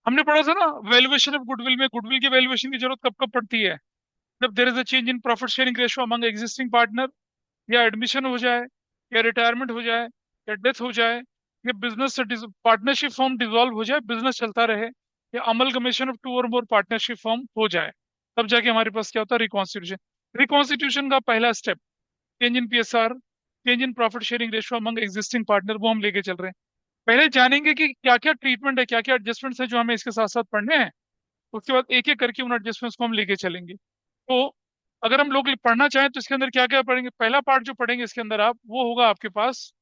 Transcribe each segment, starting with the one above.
हमने पढ़ा था ना, वैल्यूएशन ऑफ गुडविल में गुडविल की वैल्यूएशन की जरूरत कब कब पड़ती है? जब there is a change in profit sharing ratio among existing partner, या एडमिशन हो जाए, या रिटायरमेंट हो जाए, या डेथ हो जाए, या बिजनेस पार्टनरशिप फॉर्म डिसॉल्व हो जाए, बिजनेस चलता रहे, या अमलगमेशन ऑफ टू और मोर पार्टनरशिप फॉर्म हो जाए, तब जाके हमारे पास क्या होता है? रिकॉन्स्टिट्यूशन। रिकॉन्स्टिट्यूशन का पहला step, change in PSR, change in profit sharing ratio among existing partner, वो हम लेके चल रहे हैं। पहले जानेंगे कि क्या क्या ट्रीटमेंट है, क्या क्या एडजस्टमेंट्स है जो हमें इसके साथ साथ पढ़ने हैं। उसके बाद एक एक करके उन एडजस्टमेंट्स को हम लेके चलेंगे। तो अगर हम लोग पढ़ना चाहें तो इसके अंदर क्या क्या पढ़ेंगे? पहला पार्ट जो पढ़ेंगे इसके अंदर आप, वो होगा आपके पास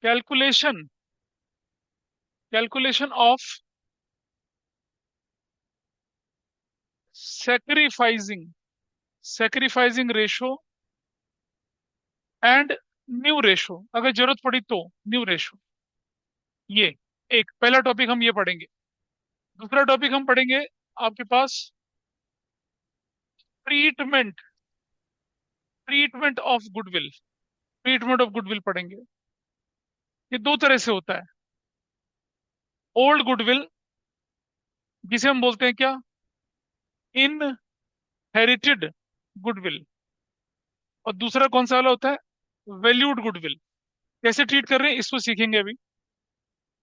calculation, calculation of sacrificing, sacrificing ratio and new ratio, अगर जरूरत पड़ी तो न्यू रेशो। ये एक पहला टॉपिक हम ये पढ़ेंगे। दूसरा टॉपिक हम पढ़ेंगे आपके पास treatment, treatment of goodwill, treatment of goodwill पढ़ेंगे। ये दो तरह से होता है। ओल्ड गुडविल, जिसे हम बोलते हैं क्या? Inherited goodwill. और दूसरा कौन सा वाला होता है? Valued goodwill. कैसे ट्रीट कर रहे हैं इसको सीखेंगे अभी।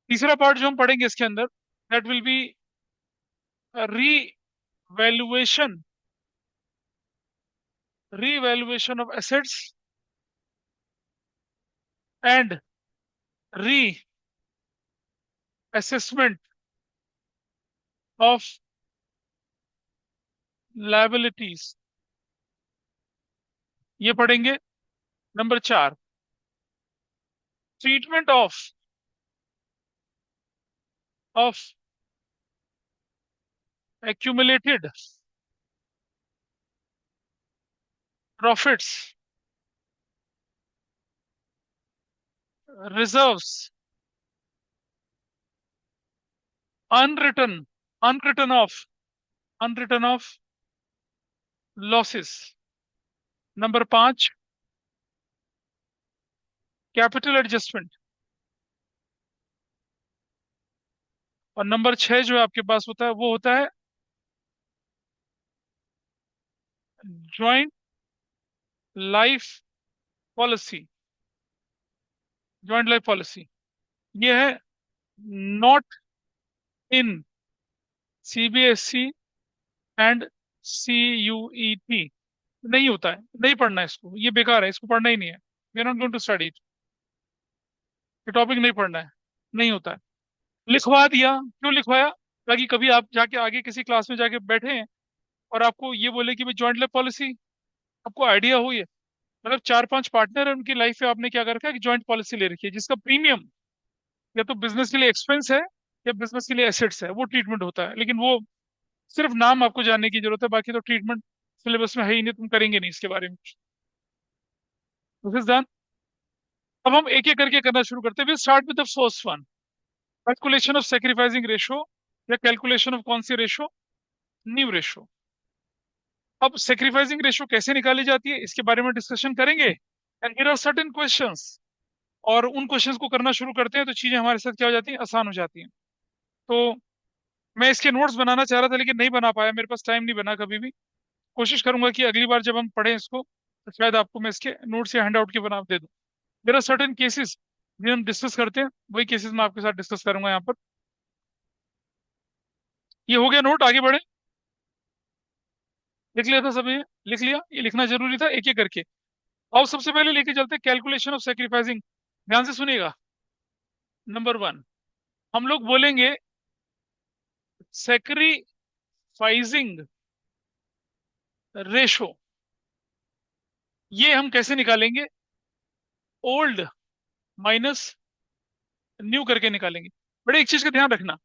तीसरा पार्ट जो हम पढ़ेंगे इसके अंदर, that will be revaluation, revaluation of assets and re assessment of liabilities, ये पढ़ेंगे। Number 4, treatment of accumulated profits, reserves, unwritten, unwritten of, unwritten of losses. Number 5, capital adjustment. और नंबर 6 जो है आपके पास होता है, वो होता है joint life policy, joint life policy. ये है not in CBSE and CUET. नहीं होता है, नहीं पढ़ना है इसको, ये बेकार है, इसको पढ़ना ही नहीं है। We are not going to study it, ये टॉपिक नहीं पढ़ना है, नहीं होता है। लिखवा दिया, क्यों लिखवाया? ताकि कभी आप जाके आगे किसी क्लास में जाके बैठे और आपको ये बोले कि भाई ज्वाइंट लाइफ पॉलिसी, आपको आइडिया हो ये। मतलब 4-5 पार्टनर है उनकी लाइफ में, आपने क्या कर रखा है कि ज्वाइंट पॉलिसी ले रखी है, जिसका प्रीमियम या तो बिजनेस के लिए एक्सपेंस है, या बिजनेस के लिए एसेट्स है, वो ट्रीटमेंट होता है। लेकिन वो सिर्फ नाम आपको जानने की जरूरत है, बाकी तो ट्रीटमेंट सिलेबस में है ही नहीं, तुम करेंगे नहीं इसके बारे में। This is done. अब हम एक एक करके करना शुरू करते हैं। We start with the first one, calculation of sacrificing ratio, या कैलकुलेशन ऑफ कौन सी रेशो? New ratio. अब सेक्रीफाइसिंग रेशो कैसे निकाली जाती है इसके बारे में डिस्कशन करेंगे। And here are certain questions, और उन क्वेश्चंस को करना शुरू करते हैं तो चीजें हमारे साथ क्या हो जाती हैं? आसान हो जाती हैं। तो मैं इसके नोट्स बनाना चाह रहा था लेकिन नहीं बना पाया, मेरे पास टाइम नहीं बना कभी भी। कोशिश करूंगा कि अगली बार जब हम पढ़ें इसको तो शायद आपको मैं इसके नोट्स या हैंड आउट के बना दे दूं। देयर आर सर्टेन केसेस जिन्हें हम डिस्कस करते हैं, वही केसेस मैं आपके साथ डिस्कस करूंगा यहाँ पर। ये हो गया नोट, आगे बढ़े। लिख लिया था सभी? लिख लिया? ये लिखना जरूरी था एक एक करके। और सबसे पहले लेके चलते हैं कैलकुलेशन ऑफ सेक्रीफाइसिंग। ध्यान से सुनिएगा। नंबर 1, हम लोग बोलेंगे सेक्रीफाइसिंग रेशो। ये हम कैसे निकालेंगे? ओल्ड माइनस न्यू करके निकालेंगे। बड़े एक चीज का ध्यान रखना,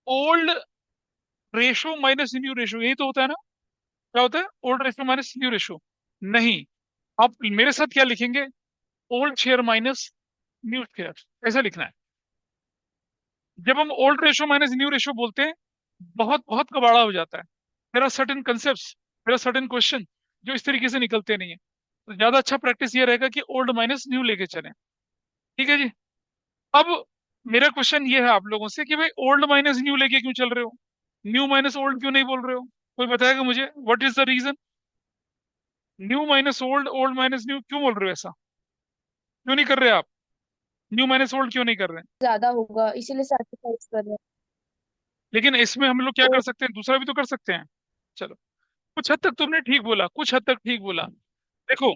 old ratio minus new ratio, यही तो होता है ना? क्या होता है? Old ratio minus new ratio. नहीं, आप मेरे साथ क्या लिखेंगे? Old share minus new share, ऐसा लिखना है। जब हम old ratio minus new ratio बोलते हैं, बहुत बहुत कबाड़ा हो जाता है। There are certain concept, there are certain question जो इस तरीके से निकलते नहीं है। तो ज्यादा अच्छा प्रैक्टिस ये रहेगा कि ओल्ड माइनस न्यू लेके चलें। ठीक है जी। अब मेरा क्वेश्चन ये है आप लोगों से कि भाई ओल्ड माइनस न्यू लेके क्यों चल रहे हो? न्यू माइनस ओल्ड क्यों नहीं बोल रहे हो? कोई बताएगा मुझे what is the reason? New minus old, old minus new क्यों बोल रहे हो ऐसा? क्यों नहीं कर रहे आप? न्यू माइनस ओल्ड क्यों नहीं कर रहे हैं? ज्यादा होगा इसीलिए सैक्रिफाइस कर रहे हैं। लेकिन इसमें हम लोग क्या ओ, कर सकते हैं, दूसरा भी तो कर सकते हैं। चलो, कुछ हद तक तुमने ठीक बोला, कुछ हद तक ठीक बोला। देखो,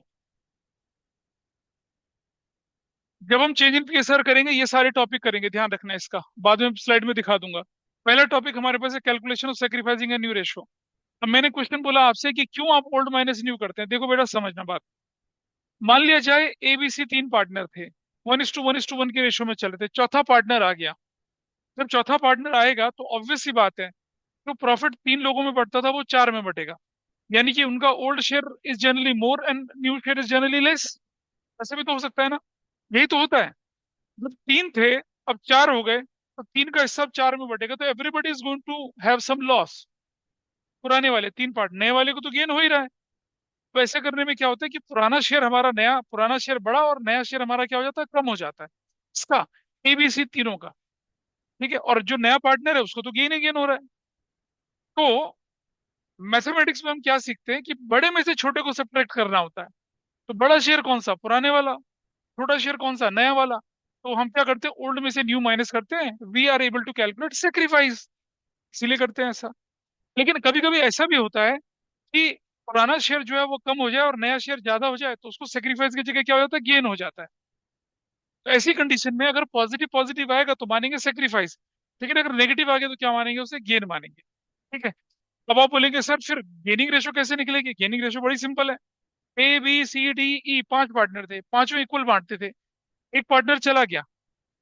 जब हम चेंज इन पीएसआर करेंगे ये सारे टॉपिक करेंगे, ध्यान रखना इसका, बाद में स्लाइड में दिखा दूंगा। पहला टॉपिक हमारे पास है calculation of sacrificing new ratio. अब मैंने क्वेश्चन बोला आपसे कि क्यों आप ओल्ड माइनस न्यू करते हैं। देखो बेटा, समझना बात। मान लिया जाए ए बी सी तीन पार्टनर थे, 1:1:1 के रेशो में चल रहे थे, चौथा पार्टनर आ गया। जब चौथा पार्टनर आएगा तो ऑब्वियस सी बात है, तो प्रॉफिट तीन लोगों में बढ़ता था वो चार में बटेगा। यानी कि उनका old share is generally more and new share is generally less. ऐसे भी तो हो सकता है ना? यही तो होता है। जब तीन थे, अब चार हो गए, तो तीन का हिस्सा अब चार में बटेगा, तो everybody is going to have some loss. पुराने वाले तीन पार्ट, नए वाले को तो गेन हो ही रहा है। तो ऐसे करने में क्या होता है कि पुराना शेयर हमारा, नया पुराना शेयर बड़ा और नया शेयर हमारा क्या हो जाता है, कम हो जाता है। इसका एबीसी तीनों का। ठीक है, और जो नया पार्टनर है उसको तो गेन ही गेन हो रहा है। तो मैथमेटिक्स में हम क्या सीखते हैं कि बड़े में से छोटे को सब्ट्रैक्ट करना होता है। तो बड़ा शेयर कौन सा, पुराने वाला। छोटा शेयर कौन सा, नया वाला। तो हम क्या करते हैं, ओल्ड में से न्यू माइनस करते हैं, we are able to calculate sacrifice. इसीलिए करते हैं ऐसा। लेकिन कभी कभी ऐसा भी होता है कि पुराना शेयर जो है वो कम हो जाए और नया शेयर ज्यादा हो जाए, तो उसको सेक्रीफाइस की जगह क्या हो जाता है, गेन हो जाता है। तो ऐसी कंडीशन में अगर पॉजिटिव पॉजिटिव आएगा तो मानेंगे सेक्रीफाइस, लेकिन अगर नेगेटिव आ गया तो क्या मानेंगे, उसे गेन मानेंगे। ठीक है। अब आप बोलेंगे सर फिर गेनिंग रेशो कैसे निकलेगी? गेनिंग रेशो बड़ी सिंपल है। A B C D E पांच पार्टनर थे, पांचों इक्वल बांटते थे। एक पार्टनर चला गया,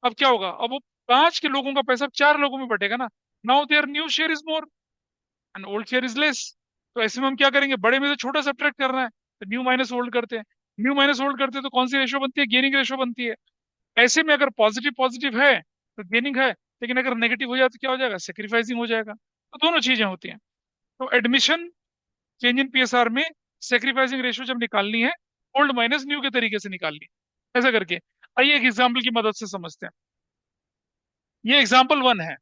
अब क्या होगा, अब वो पांच के लोगों का पैसा अब चार लोगों में बटेगा ना। Now their new share is more and old share is less. तो ऐसे में हम क्या करेंगे, बड़े में से छोटा सब्ट्रैक्ट करना है, तो न्यू माइनस ओल्ड करते हैं। न्यू माइनस ओल्ड करते हैं तो कौन सी रेशो बनती है, गेनिंग रेशो बनती है। ऐसे में अगर पॉजिटिव पॉजिटिव है तो गेनिंग है, लेकिन अगर नेगेटिव हो जाए तो क्या हो जाएगा, सेक्रीफाइसिंग हो जाएगा। तो दोनों चीजें होती हैं। तो एडमिशन, चेंज इन पीएसआर में सेक्रीफाइसिंग रेशियो जब निकालनी है, ओल्ड माइनस न्यू के तरीके से निकालनी है। ऐसा करके आइए एक एग्जाम्पल की मदद से समझते हैं। ये एग्जाम्पल वन है।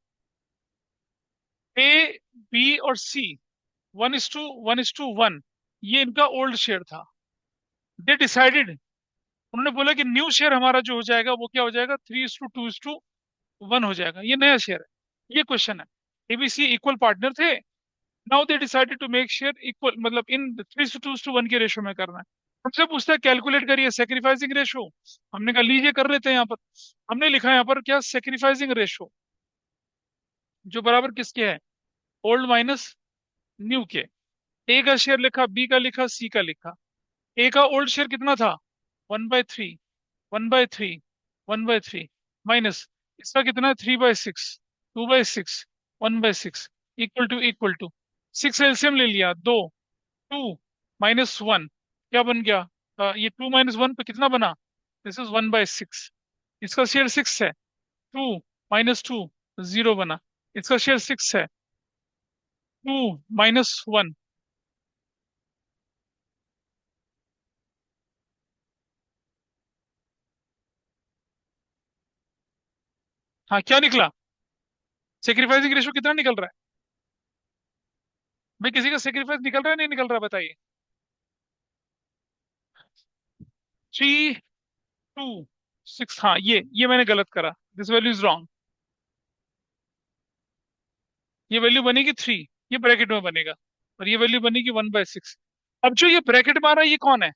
ए बी और सी 1:1:1, ये इनका ओल्ड शेयर था। दे डिसाइडेड, उन्होंने बोला कि न्यू शेयर हमारा जो हो जाएगा वो क्या हो जाएगा, 3:2:1 हो जाएगा, ये नया शेयर है। ये क्वेश्चन है। एबीसी इक्वल पार्टनर थे, now they decided to make share equal, मतलब इन 3:2:1 के रेशो में करना है। हमसे पूछता है कैलकुलेट करिए सेक्रीफाइसिंग रेशो। हमने कहा लीजिए कर लेते हैं। यहाँ पर हमने लिखा है, यहाँ पर क्या, सेक्रीफाइसिंग रेशो, जो बराबर किसके है, ओल्ड माइनस न्यू के। ए का शेयर लिखा, बी का लिखा, सी का लिखा। ए का ओल्ड शेयर कितना था, 1/3, 1/3, 1/3, माइनस इसका कितना है, 3/6, 2/6, 1/6, इक्वल टू 6 एलसीएम ले लिया, दो, 2 - 1 क्या बन गया, ये 2 - 1 पे कितना बना, दिस इज 1/6। इसका शेयर 6 है, 2 - 2 0 बना। इसका शेयर 6 है, 2 - 1। हाँ, क्या निकला, सेक्रीफाइसिंग रेशो कितना निकल रहा है? भाई किसी का सेक्रीफाइस निकल रहा है नहीं निकल रहा, बताइए। 3:2:6, हाँ ये मैंने गलत करा, दिस वैल्यू इज रॉन्ग। ये वैल्यू बनेगी 3, ये ब्रैकेट में बनेगा, और ये वैल्यू बनेगी 1/6। अब जो ये ब्रैकेट में आ रहा है ये कौन है?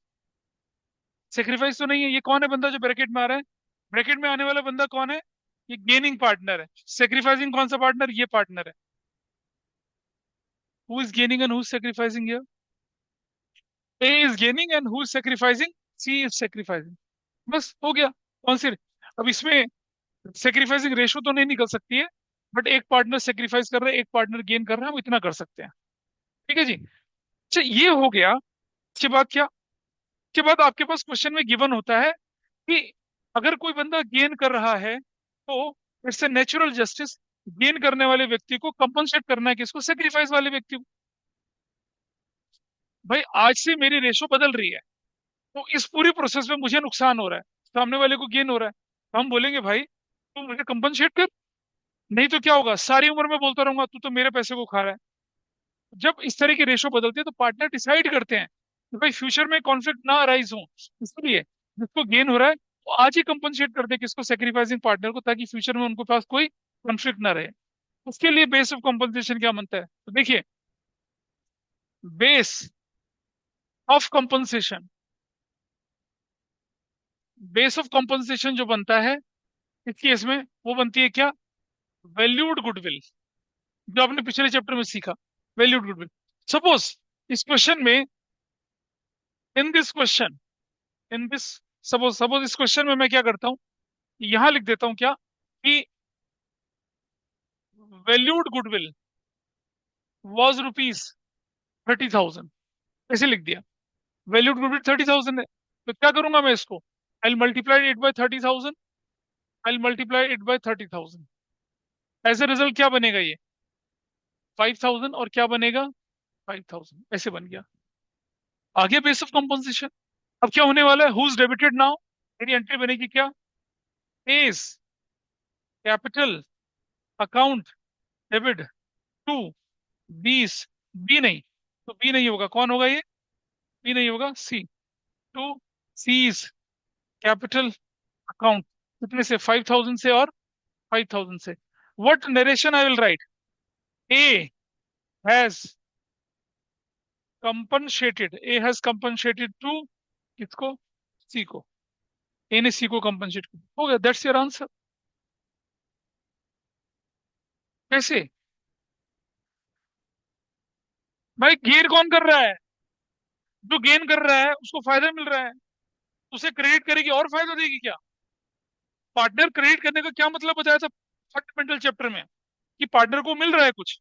सेक्रीफाइस तो नहीं है, ये कौन है बंदा जो ब्रैकेट में आ रहा है? ब्रैकेट में आने वाला बंदा कौन है? ये गेनिंग पार्टनर है। सेक्रीफाइसिंग कौन सा पार्टनर, ये पार्टनर है। Who is gaining and who is sacrificing here? A is gaining and who is sacrificing, C is sacrificing. बस हो गया। कौन सी, अब इसमें सेक्रीफाइसिंग रेशो तो नहीं निकल सकती है, बट एक पार्टनर सेक्रीफाइस कर रहा है, एक पार्टनर गेन कर रहा है, हम इतना कर सकते हैं। ठीक है जी। अच्छा, ये हो गया। इसके बाद क्या, इसके बाद आपके पास क्वेश्चन में गिवन होता है कि अगर कोई बंदा गेन कर रहा है तो it's a natural justice, gain करने वाले व्यक्ति को कंपनसेट करना है, किसको, सेक्रीफाइस वाले व्यक्ति को। भाई आज से मेरी रेशो बदल रही है, तो इस पूरी प्रोसेस में मुझे नुकसान हो रहा है, सामने वाले को गेन हो रहा है। तो हम बोलेंगे भाई तू मुझे कंपनसेट कर, नहीं तो क्या होगा, सारी उम्र में बोलता रहूंगा तू तो मेरे पैसे को खा रहा है। जब इस तरह की रेशो बदलती है तो पार्टनर डिसाइड करते हैं कि भाई फ्यूचर में कॉन्फ्लिक्ट ना अराइज हो, इसलिए जिसको गेन हो रहा है वो आज ही कंपनसेट कर दे किसको, सेक्रीफाइसिंग पार्टनर को, ताकि फ्यूचर में उनके पास कोई कॉन्फ्लिक्ट ना रहे। उसके लिए बेस ऑफ कंपनसेशन क्या बनता है, तो देखिए, base of compensation, base of compensation जो बनता है इस केस में, वो बनती है क्या, वैल्यूड गुडविल, जो आपने पिछले चैप्टर में सीखा, वैल्यूड गुडविल। सपोज इस क्वेश्चन में, in this question, in this, suppose suppose इस क्वेश्चन में मैं क्या करता हूँ, यहां लिख देता हूँ क्या, कि वैल्यूड गुडविल वॉज रुपीज 30,000, ऐसे लिख दिया। वैल्यूड गुडविल 30,000 है, तो क्या करूंगा मैं इसको, I multiply it by 30,000, I multiply it by 30,000। As a result क्या बनेगा ये, 5,000, और क्या बनेगा, 5,000, ऐसे बन गया। आगे बेस ऑफ कॉम्पोजिशन, अब क्या होने वाला है, हुज डेबिटेड नाउ, मेरी एंट्री बनेगी क्या, A's capital account debit to 20, B नहीं, तो बी नहीं होगा, कौन होगा ये, बी नहीं होगा, C, to C's capital account, कितने से, 5,000 से और 5,000 से। What narration I will write, A has compensated, A has compensated to, किसको, सी को, ए ने सी को कंपनसेट किया, हो गया, दैट्स योर आंसर। कैसे भाई, गेन कौन कर रहा है, जो गेन कर रहा है उसको फायदा मिल रहा है, उसे क्रेडिट करेगी और फायदा देगी क्या। पार्टनर क्रेडिट करने का क्या मतलब बताया था फंडामेंटल चैप्टर में, कि पार्टनर को मिल रहा है कुछ,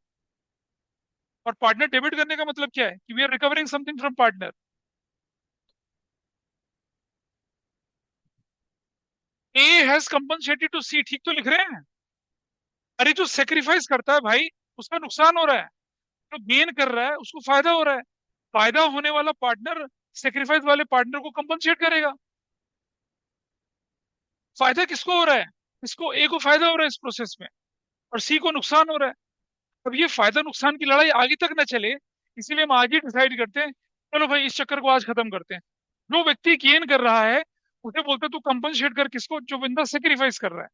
और पार्टनर डेबिट करने का मतलब क्या है, कि we are recovering something from partner. A has compensated to C, ठीक तो लिख रहे हैं। अरे जो सेक्रीफाइस करता है भाई, उसका नुकसान हो रहा है, जो गेन कर रहा है उसको फायदा हो रहा है। फायदा होने वाला पार्टनर सेक्रीफाइस वाले पार्टनर को कंपनसेट करेगा। फायदा किसको हो रहा है, इसको, ए को फायदा हो रहा है इस प्रोसेस में, और सी को नुकसान हो रहा है। अब ये फायदा नुकसान की लड़ाई आगे तक ना चले, इसीलिए हम आज ही डिसाइड करते हैं, चलो भाई इस चक्कर को आज खत्म करते हैं। जो व्यक्ति गेन कर रहा है उसे बोलते हैं तू कंपनसेट कर किसको, जो बंदा सेक्रीफाइस कर रहा है।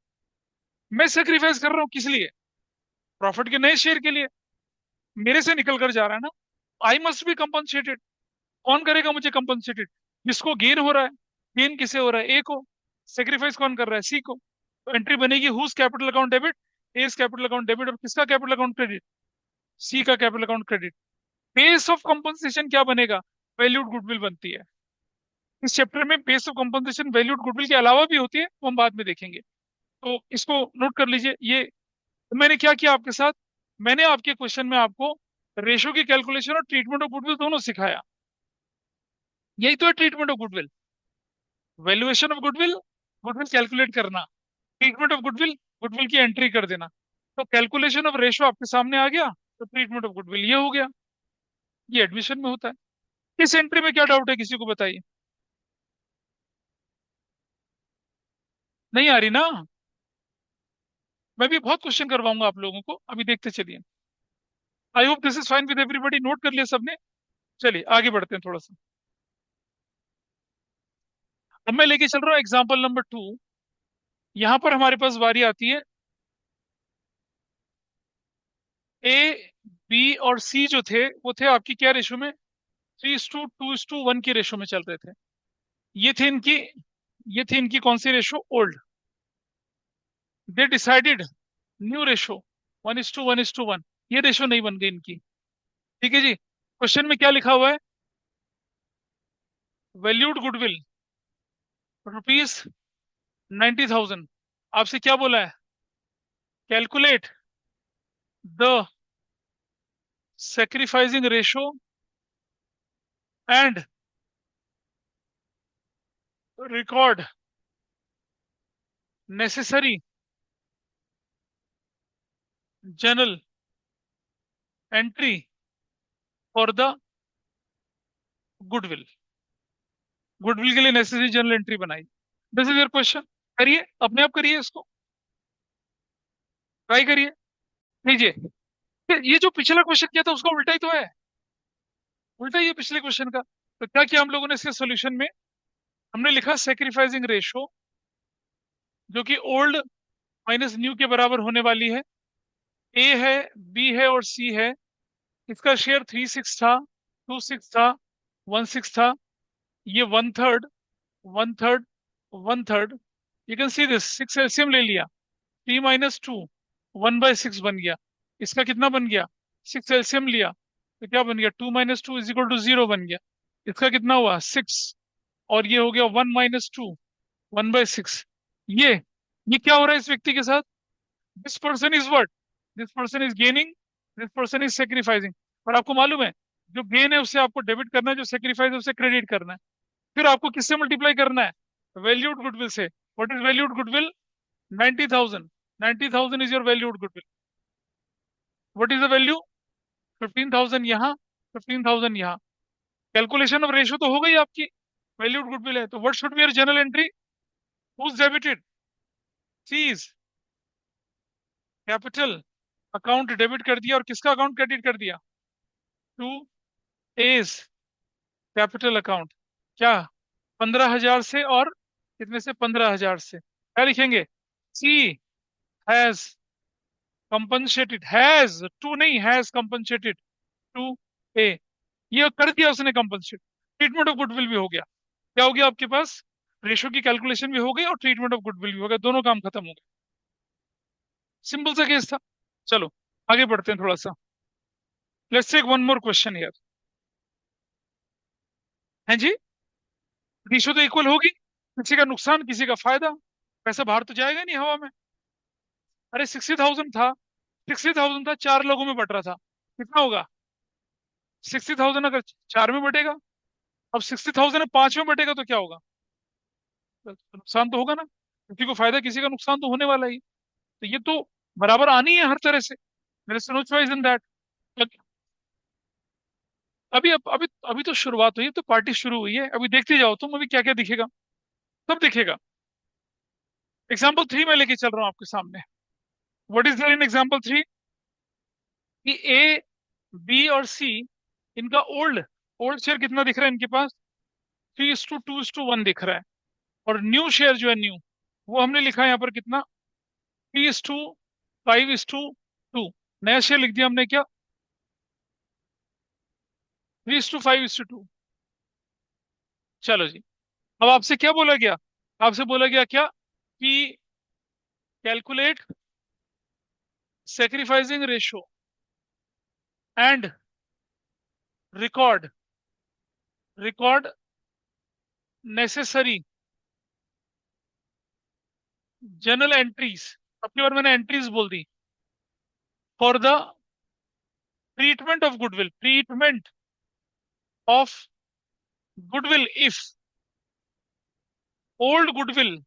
मैं सेक्रीफाइस कर रहा हूँ किस लिए, प्रॉफिट के नए शेयर के लिए, मेरे से निकल कर जा रहा है ना, आई मस्ट बी कंपनसेटेड। कौन करेगा मुझे कंपनसेटेड, जिसको गेन हो रहा है। गेन किसे हो रहा है, ए को। सेक्रीफाइस कौन कर रहा है, सी को। तो एंट्री बनेगी whose capital account debit, A's capital account debit, और किसका कैपिटल अकाउंट क्रेडिट, सी का capital account credit. Base of compensation क्या बनेगा, वैल्यूड गुडविल बनती है। इस चैप्टर में base of compensation valued goodwill के अलावा भी होती है, वो हम बाद में देखेंगे। तो इसको नोट कर लीजिए। ये तो मैंने क्या किया आपके साथ, मैंने आपके क्वेश्चन में आपको रेशो की कैलकुलेशन और ट्रीटमेंट ऑफ गुडविल दोनों सिखाया। यही तो है treatment of goodwill, valuation of goodwill, goodwill calculate करना, ट्रीटमेंट ऑफ गुडविल, गुडविल की एंट्री कर देना। तो कैलकुलेशन ऑफ रेशो आपके सामने आ गया, तो ट्रीटमेंट ऑफ गुडविल ये हो गया। ये एडमिशन में होता है। इस एंट्री में क्या डाउट है, किसी को बताइए। नहीं आ रही ना, मैं भी बहुत क्वेश्चन करवाऊंगा आप लोगों को, अभी देखते चलिए। I hope this is fine with everybody, note कर लिया सबने। चलिए आगे बढ़ते हैं थोड़ा सा। अब मैं लेके चल रहा हूँ एग्जाम्पल नंबर 2। यहां पर हमारे पास बारी आती है, ए, बी और सी जो थे वो थे आपकी क्या रेशो में, 3:2:1 की रेशो में चल रहे थे। ये थे इनकी, ये थी इनकी कौन सी ratio, old. They decided new ratio, 1:1:1। ये रेशो नहीं बन गई इनकी। ठीक है जी, क्वेश्चन में क्या लिखा हुआ है, वैल्यूड गुडविल रुपीज 90,000। आपसे क्या बोला है, calculate the sacrificing ratio and record necessary journal entry for the goodwill. Goodwill के लिए नेसेसरी जर्नल एंट्री बनाई। दिस इज योर क्वेश्चन, करिए अपने आप करिए इसको। ट्राई करिए, लीजिए। ये जो पिछला क्वेश्चन किया था उसका उल्टा ही तो है, उल्टा ही है पिछले क्वेश्चन का। तो क्या किया हम लोगों ने इसके सोल्यूशन में, हमने लिखा सेक्रीफाइसिंग रेशो, जो कि ओल्ड माइनस न्यू के बराबर होने वाली है। ए है, बी है और सी है। इसका शेयर 3/6 था, 2/6 था, 1/6 था। ये 1/3, 1/3, 1/3। You can see this, 6 LCM ले लिया, 3 - 2, 1/6 बन गया। इसका कितना बन गया, 6 एलसीएम लिया तो क्या बन गया, 2 - 2 = 0 बन गया। इसका कितना हुआ, 6। और ये हो गया 1 - 2, 1/6। ये ये क्या हो रहा है इस व्यक्ति के साथ, this person is what, this person is gaining, this person is sacrificing. और आपको मालूम है, जो गेन है उससे आपको डेबिट करना है, जो सेक्रीफाइस है उससे क्रेडिट करना है। फिर आपको किससे मल्टीप्लाई करना है, वैल्यूड गुडविल से। What is valued goodwill, 90,000। 90,000 is your valued goodwill. What is the value, 15,000 यहाँ, 15,000 यहाँ। कैलकुलेशन ऑफ रेशियो तो हो गई आपकी, वैल्यूड गुडविल है। तो what should be your journal entry, whose debited, C's capital account debit कर दिया, और किसका अकाउंट क्रेडिट कर दिया, टू एज कैपिटल अकाउंट। क्या, 15,000 से, और कितने से, 15,000 से। क्या लिखेंगे, सी हैज कंपनसेटेड, हैज टू नहीं, हैज कंपनसेटेड टू ए। ये कर दिया उसने कंपनसेट, ट्रीटमेंट ऑफ गुडविल भी हो गया। क्या हो गया आपके पास, रेशो की कैलकुलेशन भी हो गई और ट्रीटमेंट ऑफ गुडविल भी हो गया, दोनों काम खत्म हो गए। सिंपल सा केस था। चलो आगे बढ़ते हैं थोड़ा सा। Let's take one more question here. हैं जी, रेशो तो इक्वल होगी, किसी का नुकसान किसी का फायदा, पैसा बाहर तो जाएगा नहीं हवा में। अरे 60,000 था, 60,000 था, 4 लोगों में बट रहा था, कितना होगा, 60,000 अगर 4 में बटेगा, अब 60,000 5 में बटेगा तो क्या होगा, तो नुकसान तो होगा ना, किसी को फायदा किसी का नुकसान तो होने वाला ही। तो ये तो बराबर आनी है हर तरह से, मेरे से नो चॉइस इन दैट। अभी अभी अभी तो शुरुआत हुई है, तो पार्टी शुरू हुई है, अभी देखते जाओ तुम, अभी क्या क्या दिखेगा, सब दिखेगा। एग्जाम्पल 3 में लेके चल रहा हूँ आपके सामने। What is there in example 3, कि ए, बी और सी, इनका ओल्ड ओल्ड शेयर कितना दिख रहा है इनके पास, 3:2:1 दिख रहा है। और न्यू शेयर जो है, न्यू, वो हमने लिखा है यहाँ पर कितना, 3:5:2। नया शेयर लिख दिया हमने क्या, 3:5:2। चलो जी, अब आपसे क्या बोला गया, आपसे बोला गया क्या, कि calculate sacrificing ratio and record record necessary journal entries. अपनी बार मैंने एंट्रीज बोल दी, for the treatment of goodwill, treatment of goodwill if old goodwill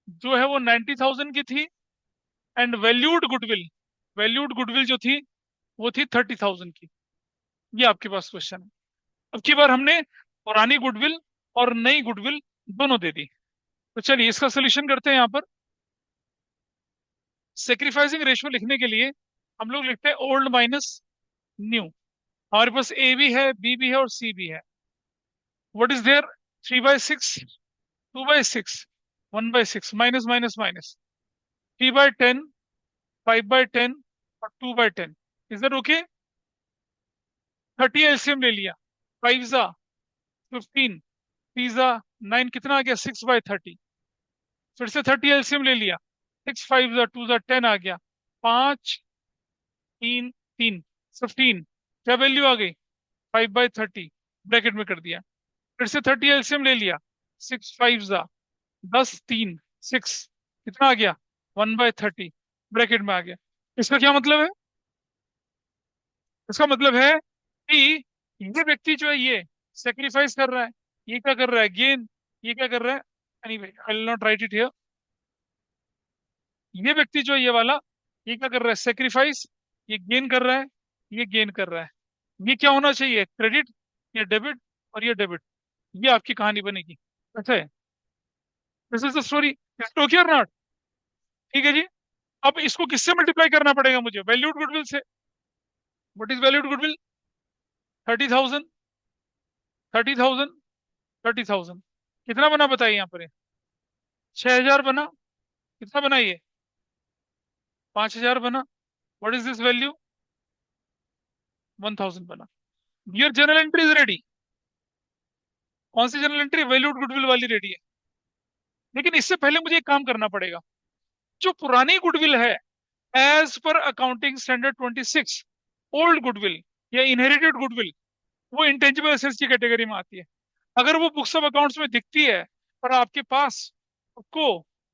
जो है वो 90,000 की थी, एंड वैल्यूड गुडविल जो थी वो थी 30,000 की। ये आपके पास क्वेश्चन है। अब की बार हमने पुरानी गुडविल और नई गुडविल दोनों दे दी। तो चलिए इसका सोल्यूशन करते हैं। यहाँ पर सेक्रीफाइसिंग रेशियो लिखने के लिए हम लोग लिखते हैं ओल्ड माइनस न्यू। हमारे पास ए भी है, बी भी है और सी भी है। What is there, 3/6, 2/6, 1/6, minus minus minus, 3/10, 5/10 और 2/10। इज दैट ओके, 30 एलसीएम ले लिया, 5 × 15, 3 × 9, कितना आ गया, 6/30। फिर से 30 एलसीएम ले लिया, 6 × 5 = 2 × 10 आ गया, 5 3 3, 15। क्या वैल्यू आ गई, 5/30, ब्रैकेट में कर दिया। फिर से 30 एलसीएम ले लिया, 6 × 5 = 10 3 6, कितना आ गया, 1/30, ब्रैकेट में आ गया। इसका क्या मतलब है, इसका मतलब है कि ये व्यक्ति जो है ये सेक्रीफाइस कर रहा है, ये क्या कर रहा है, गेन। ये क्या कर रहा है, anyway I will not right it here. ये व्यक्ति जो है ये वाला, ये क्या कर रहा है, सेक्रीफाइस, ये गेन कर रहा है, ये गेन कर रहा है। ये क्या होना चाहिए, क्रेडिट, ये डेबिट, और ये डेबिट। ये आपकी कहानी बनेगी। अच्छा है, this is the story, okay और नॉट, ठीक है जी। अब इसको किससे मल्टीप्लाई करना पड़ेगा मुझे? वैल्यूड गुडविल से। What is valued goodwill? 30,000, 30,000, 30,000। कितना बना बताइए यहाँ पर ये? 6,000 बना। कितना बना ये? 5,000 बना। What is this value? 1,000 बना। Your journal entry is ready. कौन सी जर्नल एंट्री? वैल्यूड गुडविल वाली रेडी है। लेकिन इससे पहले मुझे एक काम करना पड़ेगा। जो पुरानी गुडविल है, as per accounting standard 26, old goodwill या इनहेरिटेड गुडविल, वो इंटेंजिबल एसेट्स की कैटेगरी में आती है। अगर वो बुक्स ऑफ अकाउंट्स में दिखती है और आपके पास उसको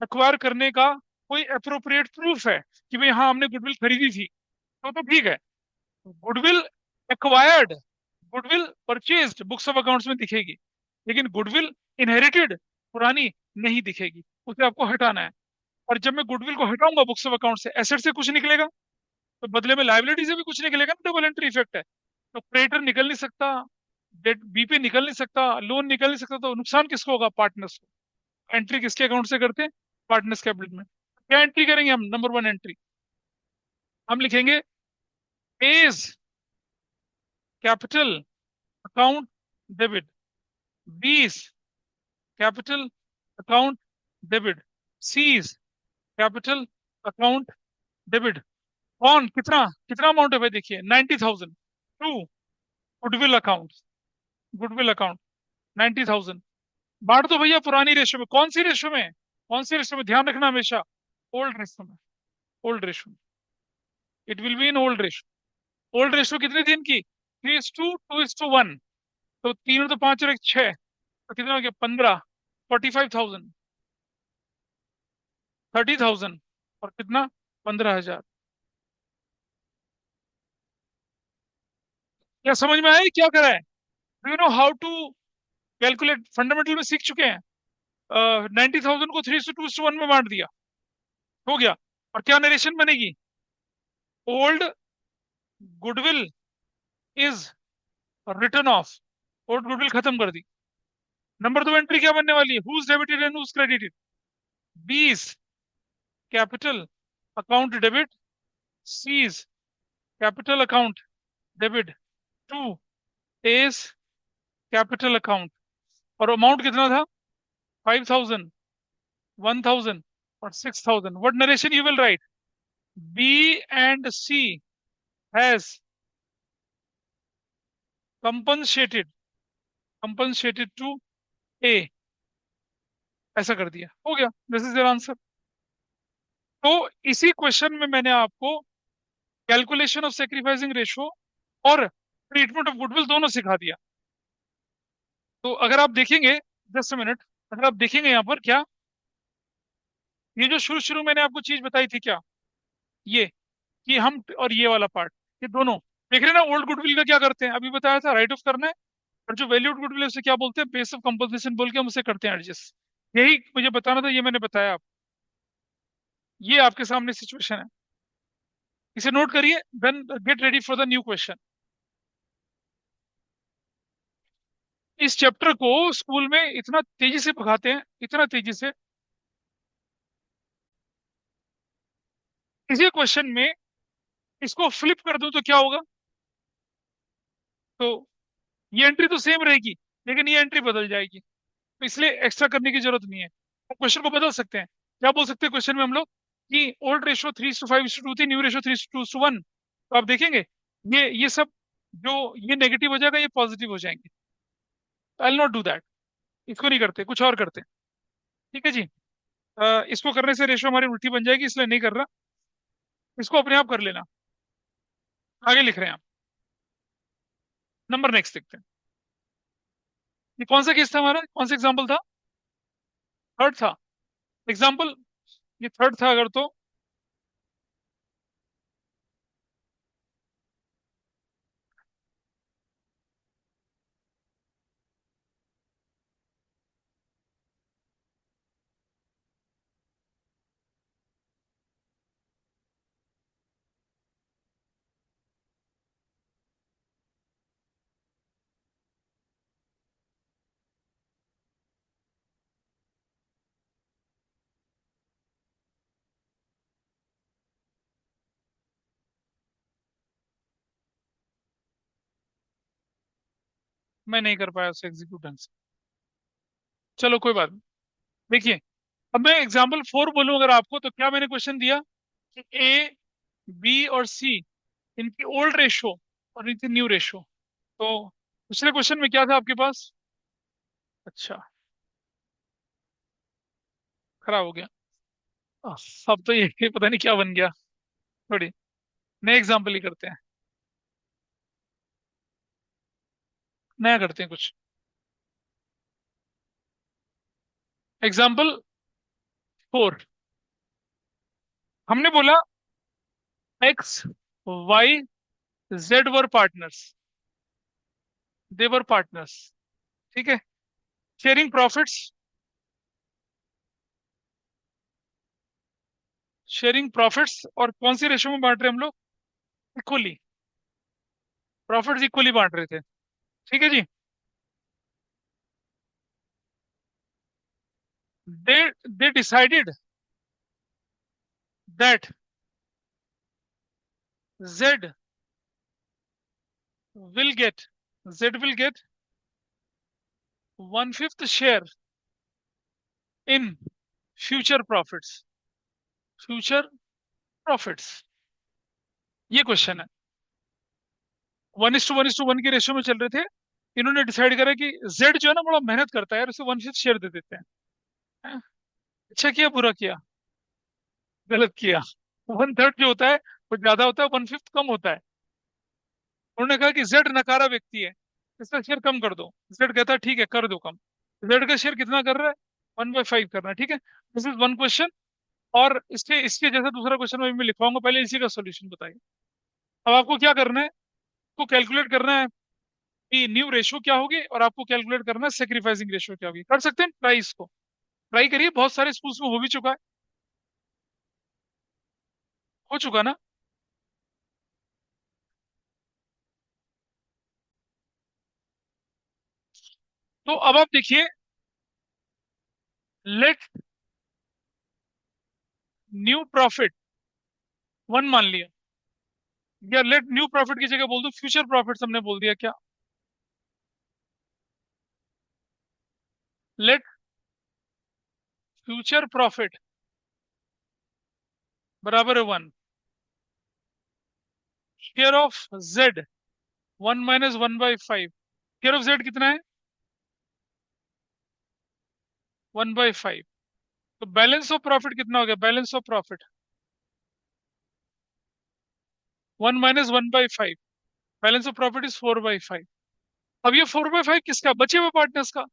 एक्वायर करने का कोई अप्रोप्रिएट प्रूफ है कि भाई हाँ हमने गुडविल खरीदी थी, तो ठीक है। Goodwill acquired, goodwill purchased books of accounts में दिखेगी, लेकिन गुडविल इनहेरिटेड पुरानी नहीं दिखेगी। उसे आपको हटाना है। और जब मैं गुडविल को हटाऊंगा बुक्स ऑफ अकाउंट से, एसेट से कुछ निकलेगा, तो बदले में लाइबिलिटी से भी कुछ निकलेगा ना। डबल एंट्री इफेक्ट है। तो क्रेडिटर निकल नहीं सकता, डेट बीपी निकल नहीं सकता, लोन निकल नहीं सकता, तो नुकसान किसको होगा? पार्टनर्स को। एंट्री किसके अकाउंट से करते हैं? पार्टनर्स कैपिटल में। क्या एंट्री करेंगे हम? नंबर वन एंट्री हम लिखेंगे, A's capital account debit, B's capital account debit, C's capital account debit. कौन कितना कितना अमाउंट है भाई? देखिए 90,000। To goodwill account, goodwill account 90,000। बांट दो भैया पुरानी रेशो में। कौन सी रेशो में? कौन सी रेशो में? ध्यान रखना हमेशा, ओल्ड रेशो में। Old ratio, it will be in old ratio. Old ratio कितनी थी इनकी? 3:2, 2:1। तो तीन तो पांच और एक छह, तो कितना हो गया? 15। 45,000, 30,000, और कितना? 15,000। क्या समझ में आया ये क्या करा है? Do you know how to calculate? Fundamental में सीख चुके हैं। 90,000 को 3:2:1 में बांट दिया, हो गया। और क्या नरेशन बनेगी? Old goodwill is return of. Old goodwill खत्म कर दी। नंबर दो एंट्री क्या बनने वाली है? Whose debited and whose credited. 20 capital account debit, C's capital account debit, to A's capital account. और अमाउंट कितना था? 5,000, 1,000 और 6,000। What narration you will write? B and C has compensated, compensated to A. ऐसा कर दिया, हो गया। This is your answer. तो इसी क्वेश्चन में मैंने आपको कैलकुलेशन ऑफ सेक्रीफाइसिंग रेशो और ट्रीटमेंट ऑफ गुडविल दोनों सिखा दिया। तो अगर आप देखेंगे, जस्ट मिनट, अगर आप देखेंगे यहाँ पर क्या, ये जो शुरू शुरू मैंने आपको चीज बताई थी क्या, ये कि हम और ये वाला पार्ट, ये दोनों देख रहे हैं ना। ओल्ड गुडविल का क्या करते हैं? अभी बताया था, राइट ऑफ करना है। और जो वैल्यूड गुडविल है उसे क्या बोलते हैं? बेस ऑफ कंपनसेशन बोल के हम उसे करते हैं एडजस्ट। यही मुझे बताना था, ये मैंने बताया आप। ये आपके सामने सिचुएशन है, इसे नोट करिए, then get ready for the new question. इस चैप्टर को स्कूल में इतना तेजी से पढ़ाते हैं, इतना तेजी से। इसी क्वेश्चन में इसको फ्लिप कर दूं तो क्या होगा? तो ये एंट्री तो सेम रहेगी, लेकिन ये एंट्री बदल जाएगी। तो इसलिए एक्स्ट्रा करने की जरूरत नहीं है। तो क्वेश्चन को बदल सकते हैं। क्या बोल सकते हैं क्वेश्चन में हम लोग? कि ओल्ड रेशो 3:5:2 थी, न्यू रेशो 3:2:1। तो आप देखेंगे ये सब, जो ये नेगेटिव हो जाएगा ये पॉजिटिव हो जाएंगे। I will not do that. इसको नहीं करते, कुछ और करते हैं। ठीक है जी। इसको करने से रेशो हमारी उल्टी बन जाएगी, इसलिए नहीं कर रहा। इसको अपने आप कर लेना। आगे लिख रहे हैं आप। नंबर नेक्स्ट देखते हैं। ये कौन सा केस था हमारा? कौन सा एग्जाम्पल था? थर्ड था एग्जाम्पल। ये थर्ड था अगर तो। मैं नहीं कर पाया उसे एग्जीक्यूट ढंग से। चलो कोई बात नहीं। देखिए, अब मैं एग्जाम्पल 4 बोलूं अगर आपको, तो क्या मैंने क्वेश्चन दिया कि ए, बी और सी, इनकी ओल्ड रेशो और इनकी न्यू रेशो। तो पिछले क्वेश्चन में क्या था आपके पास? अच्छा, खराब हो गया। आह, अब तो ये पता नहीं क्या बन गया। थोड़ी नए एग्जाम्पल ही करते हैं, नया करते हैं कुछ। एग्जाम्पल 4, हमने बोला X, Y, Z were partners. They were partners, ठीक है। शेयरिंग प्रॉफिट्स, शेयरिंग प्रॉफिट्स, और कौन सी रेशो में बांट रहे हैं हम लोग? इक्वली, प्रॉफिट्स इक्वली बांट रहे थे, ठीक है जी। They decided that Z will get, Z will get 1/5 share in future profits, future profits. ये क्वेश्चन है। 1:1:1 की रेशियो में चल रहे थे। इन्होंने डिसाइड करा कि जेड जो है ना बड़ा मेहनत करता है यार, उसे 1/5 शेयर दे देते हैं। हैं? अच्छा किया बुरा किया? गलत किया। 1/3 जो होता है वो ज्यादा होता है, 1/5 कम होता है। उन्होंने कहा कि जेड नकारा व्यक्ति है, इसका शेयर कम कर दो। जेड कहता है ठीक है कर दो कम। जेड का शेयर कितना कर रहा है? 1/5 करना है, ठीक है। This is one question. और इसके इसके जैसा दूसरा क्वेश्चन मैं लिखवाऊंगा, पहले इसी का सोल्यूशन बताइए। अब आपको क्या करना है? आपको कैलकुलेट करना है कि न्यू रेशो क्या होगी, और आपको कैलकुलेट करना है सेक्रीफाइसिंग रेशो क्या होगी। कर सकते हैं ट्राई इसको, ट्राई करिए, बहुत सारे स्कूल्स में हो भी चुका है। हो चुका ना? तो अब आप देखिए, लेट न्यू प्रॉफिट 1 मान लिया, या लेट न्यू प्रॉफिट की जगह बोल दो फ्यूचर प्रॉफिट, हमने बोल दिया क्या? लेट फ्यूचर प्रॉफिट बराबर है 1, share of Z 1 - 1/5। Share of Z कितना है? 1/5। तो बैलेंस ऑफ प्रॉफिट कितना हो गया? Balance of profit 1 - 1/5। Balance of profit is 4/5। अब ये 4/5 किसका? बचे हुए पार्टनर्स का।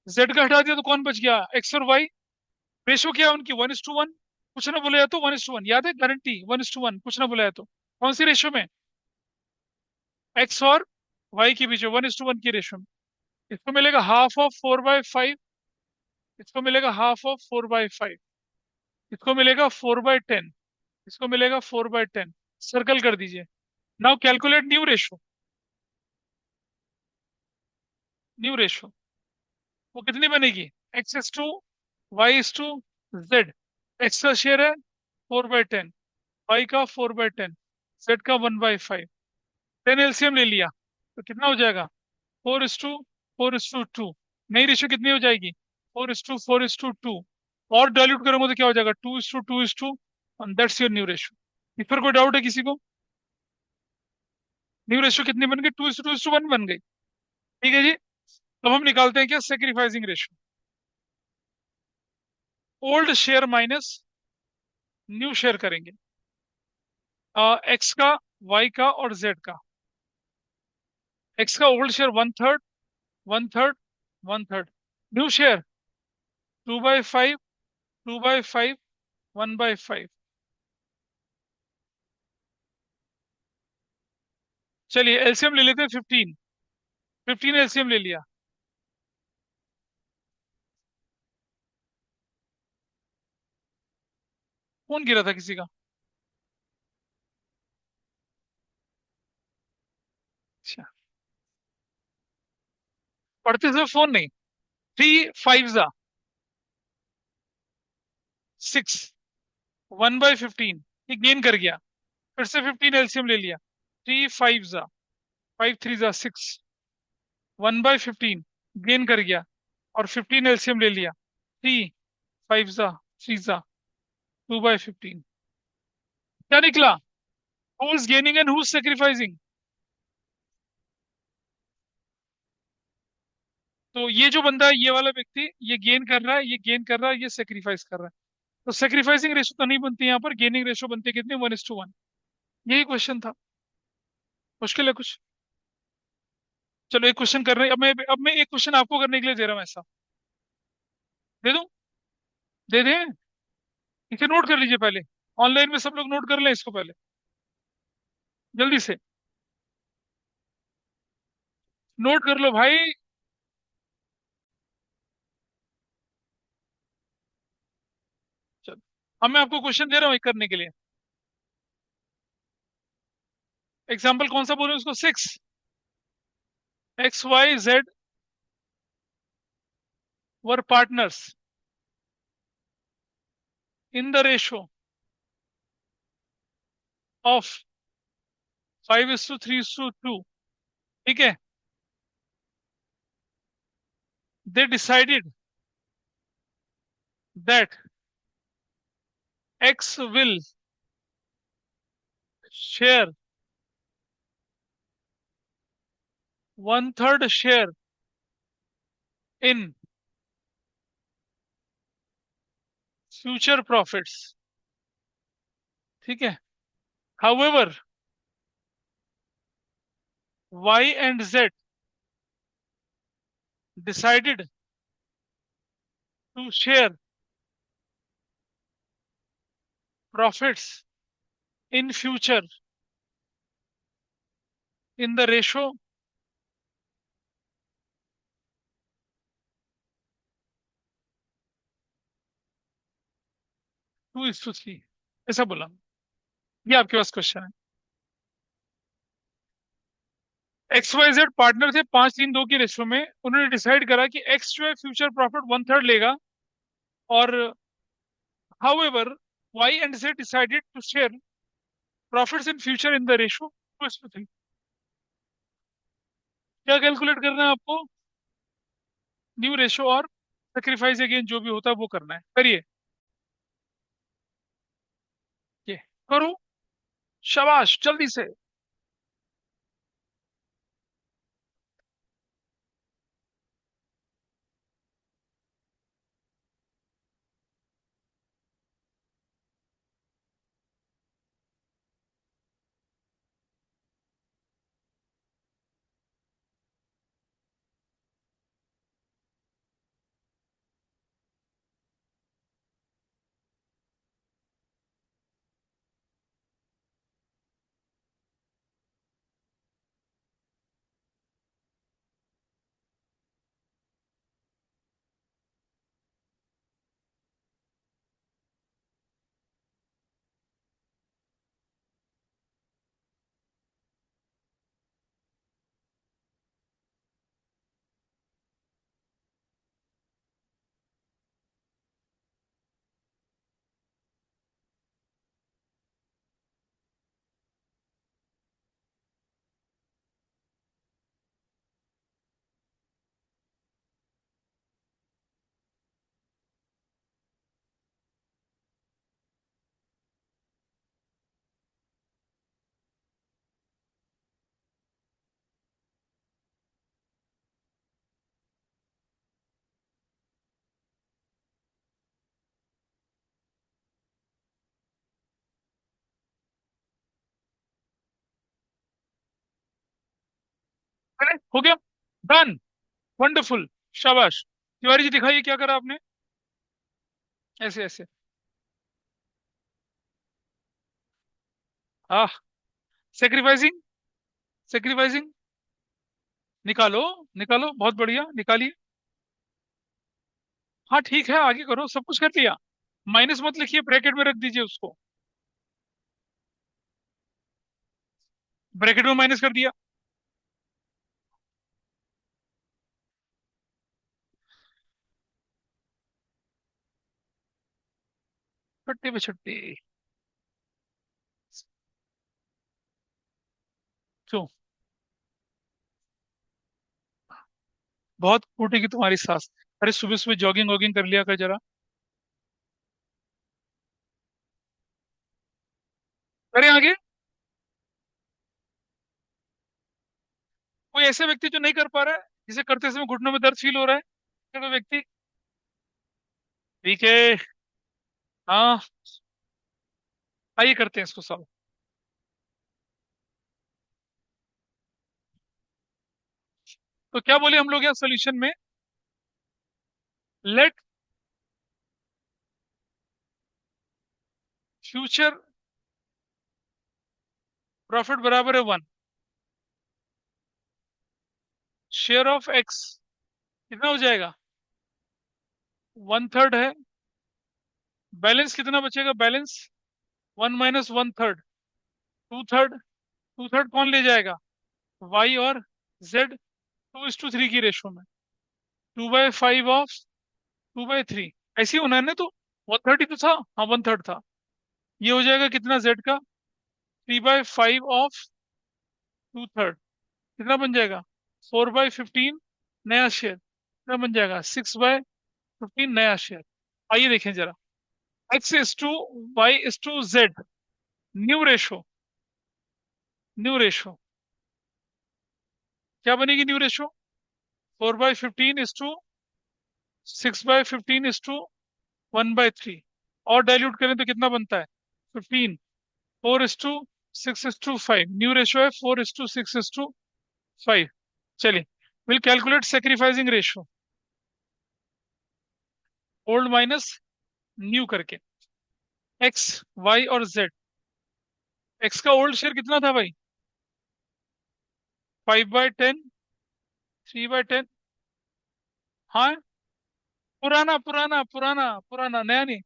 जेड का हटा दिया तो कौन बच गया? एक्स और वाई। रेशो क्या है उनकी? 1:1। कुछ ना बोले तो 1:1, याद है? गारंटी 1:1, कुछ ना बोला तो कौन सी रेशो में? एक्स और वाई के बीच में 1:1 की रेशो में। इसको मिलेगा हाफ ऑफ 4/5, इसको मिलेगा हाफ ऑफ 4/5, इसको मिलेगा 4/10, इसको मिलेगा 4/10। सर्कल कर दीजिए। Now calculate new ratio. New ratio वो कितनी बनेगी? x:2, y:, z। एक्स का शेयर है 4/10, वाई का 4/10, जेड का 1/5। 10 एलसीएम ले लिया तो कितना हो जाएगा? 4:4:2। नई रेशियो कितनी हो जाएगी? 4:4:2। और डाइल्यूट करूंगा तो क्या हो जाएगा? 2:2:2। That's your new ratio. इस पर कोई डाउट है किसी को? न्यू रेशियो कितनी बन गई? 2:2:1 बन गई, ठीक है जी। अब हम निकालते हैं क्या? Sacrificing ratio. Old share minus new share करेंगे, एक्स का, वाई का और जेड का। एक्स का ओल्ड शेयर 1/3, 1/3, 1/3। New share 2/5, 2/5, 1/5। चलिए एलसीएम ले लेते हैं 15। 15 एलसीएम ले लिया। फोन गिरा था किसी का? अच्छा, पढ़ते समय फोन नहीं। 3 5 6, 1/15, ये गेन कर गया। फिर से 15 एलसीएम ले लिया। 3 5 5 3 6। 1/15 गेन कर गया, और 15 एलसीएम ले लिया। 3 5 जा 3 जा 2/15, क्या निकला? Who is gaining and who is sacrificing? तो ये जो बंदा है, ये वाला व्यक्ति, ये गेन कर रहा है, ये गेन कर रहा है, ये सेक्रीफाइस कर रहा है। तो सेक्रीफाइसिंग रेशो तो नहीं बनती यहाँ पर, गेनिंग रेशो बनती है कितनी? 1:1। यही क्वेश्चन था। मुश्किल है कुछ? चलो एक क्वेश्चन कर रहे हैं, अब मैं एक क्वेश्चन आपको करने के लिए दे रहा हूँ ऐसा। दे दूं? दे दें? इसे नोट कर लीजिए पहले। ऑनलाइन में सब लोग नोट कर लें इसको पहले, जल्दी से नोट कर लो भाई। चलो, अब मैं आपको क्वेश्चन दे रहा हूँ एक करने के लिए। एग्जाम्पल कौन सा बोले उसको? 6 XYZ were partners in the ratio of 5:3:2। ठीक है? दे decided that X will share 1/3 share in future profits। ठीक है? However, Y and Z decided to share profits in future in the ratio 2:3। ऐसा बोला। ये आपके पास क्वेश्चन है। XYZ पार्टनर थे 5:3:2 की रेशो में। उन्होंने डिसाइड करा कि एक्स जो है फ्यूचर प्रॉफिट 1/3 लेगा, और however Y and Z decided to share profits in future in the ratio 2:3। क्या कैलकुलेट करना है आपको? न्यू रेशो और सेक्रीफाइस अगेन जो भी होता है वो करना है। करिए ये, करो, शाबाश, जल्दी से। अरे हो गया, डन, वंडरफुल, शाबाश। तिवारी जी दिखाइए क्या करा आपने। ऐसे ऐसे, हाँ। सेक्रीफाइसिंग, सेक्रीफाइसिंग, निकालो, निकालो, बहुत बढ़िया, निकालिए। हाँ ठीक है, आगे करो, सब कुछ कर लिया। माइनस मत लिखिए, ब्रैकेट में रख दीजिए उसको। ब्रैकेट में माइनस कर दिया। छट्टे पे छट्टे। क्यों? बहुत फूटेगी तुम्हारी सांस। अरे सुबह सुबह जॉगिंग वॉगिंग कर लिया कर जरा। अरे आगे। कोई ऐसा व्यक्ति जो नहीं कर पा रहा है, जिसे करते समय घुटनों में दर्द फील हो रहा है, ऐसा कोई व्यक्ति। ठीक है। हाँ। आइए करते हैं इसको सॉल्व। तो क्या बोले हम लोग यहाँ सोल्यूशन में? लेट फ्यूचर प्रॉफिट बराबर है 1। शेयर ऑफ एक्स कितना हो जाएगा? 1/3 है। बैलेंस कितना बचेगा? बैलेंस 1 - 1/3। 2/3। 2/3 कौन ले जाएगा? वाई और जेड। 2:3 की रेशो में। 2/5 ऑफ 2/3। ऐसे ही होना है ना? तो 130 तो था। हाँ 1/3 था। ये हो जाएगा कितना जेड का? 3/5 ऑफ 2/3। कितना बन जाएगा? 4/15 नया शेयर। कितना बन जाएगा? 6/15 नया शेयर। आइए देखें जरा। x:y:z। New ratio. New ratio क्या बनेगी? New ratio 4/15 = 6/15 = 1/3। और डाइल्यूट करें तो कितना बनता है? 15। 4:6:5। न्यू रेशो है 4:6:5। चलिए। Will calculate sacrificing ratio. Old minus new करके। एक्स, वाई और जेड। एक्स का ओल्ड शेयर कितना था भाई? 5/10। 3/10। हाँ। पुराना पुराना पुराना पुराना, नया नहीं।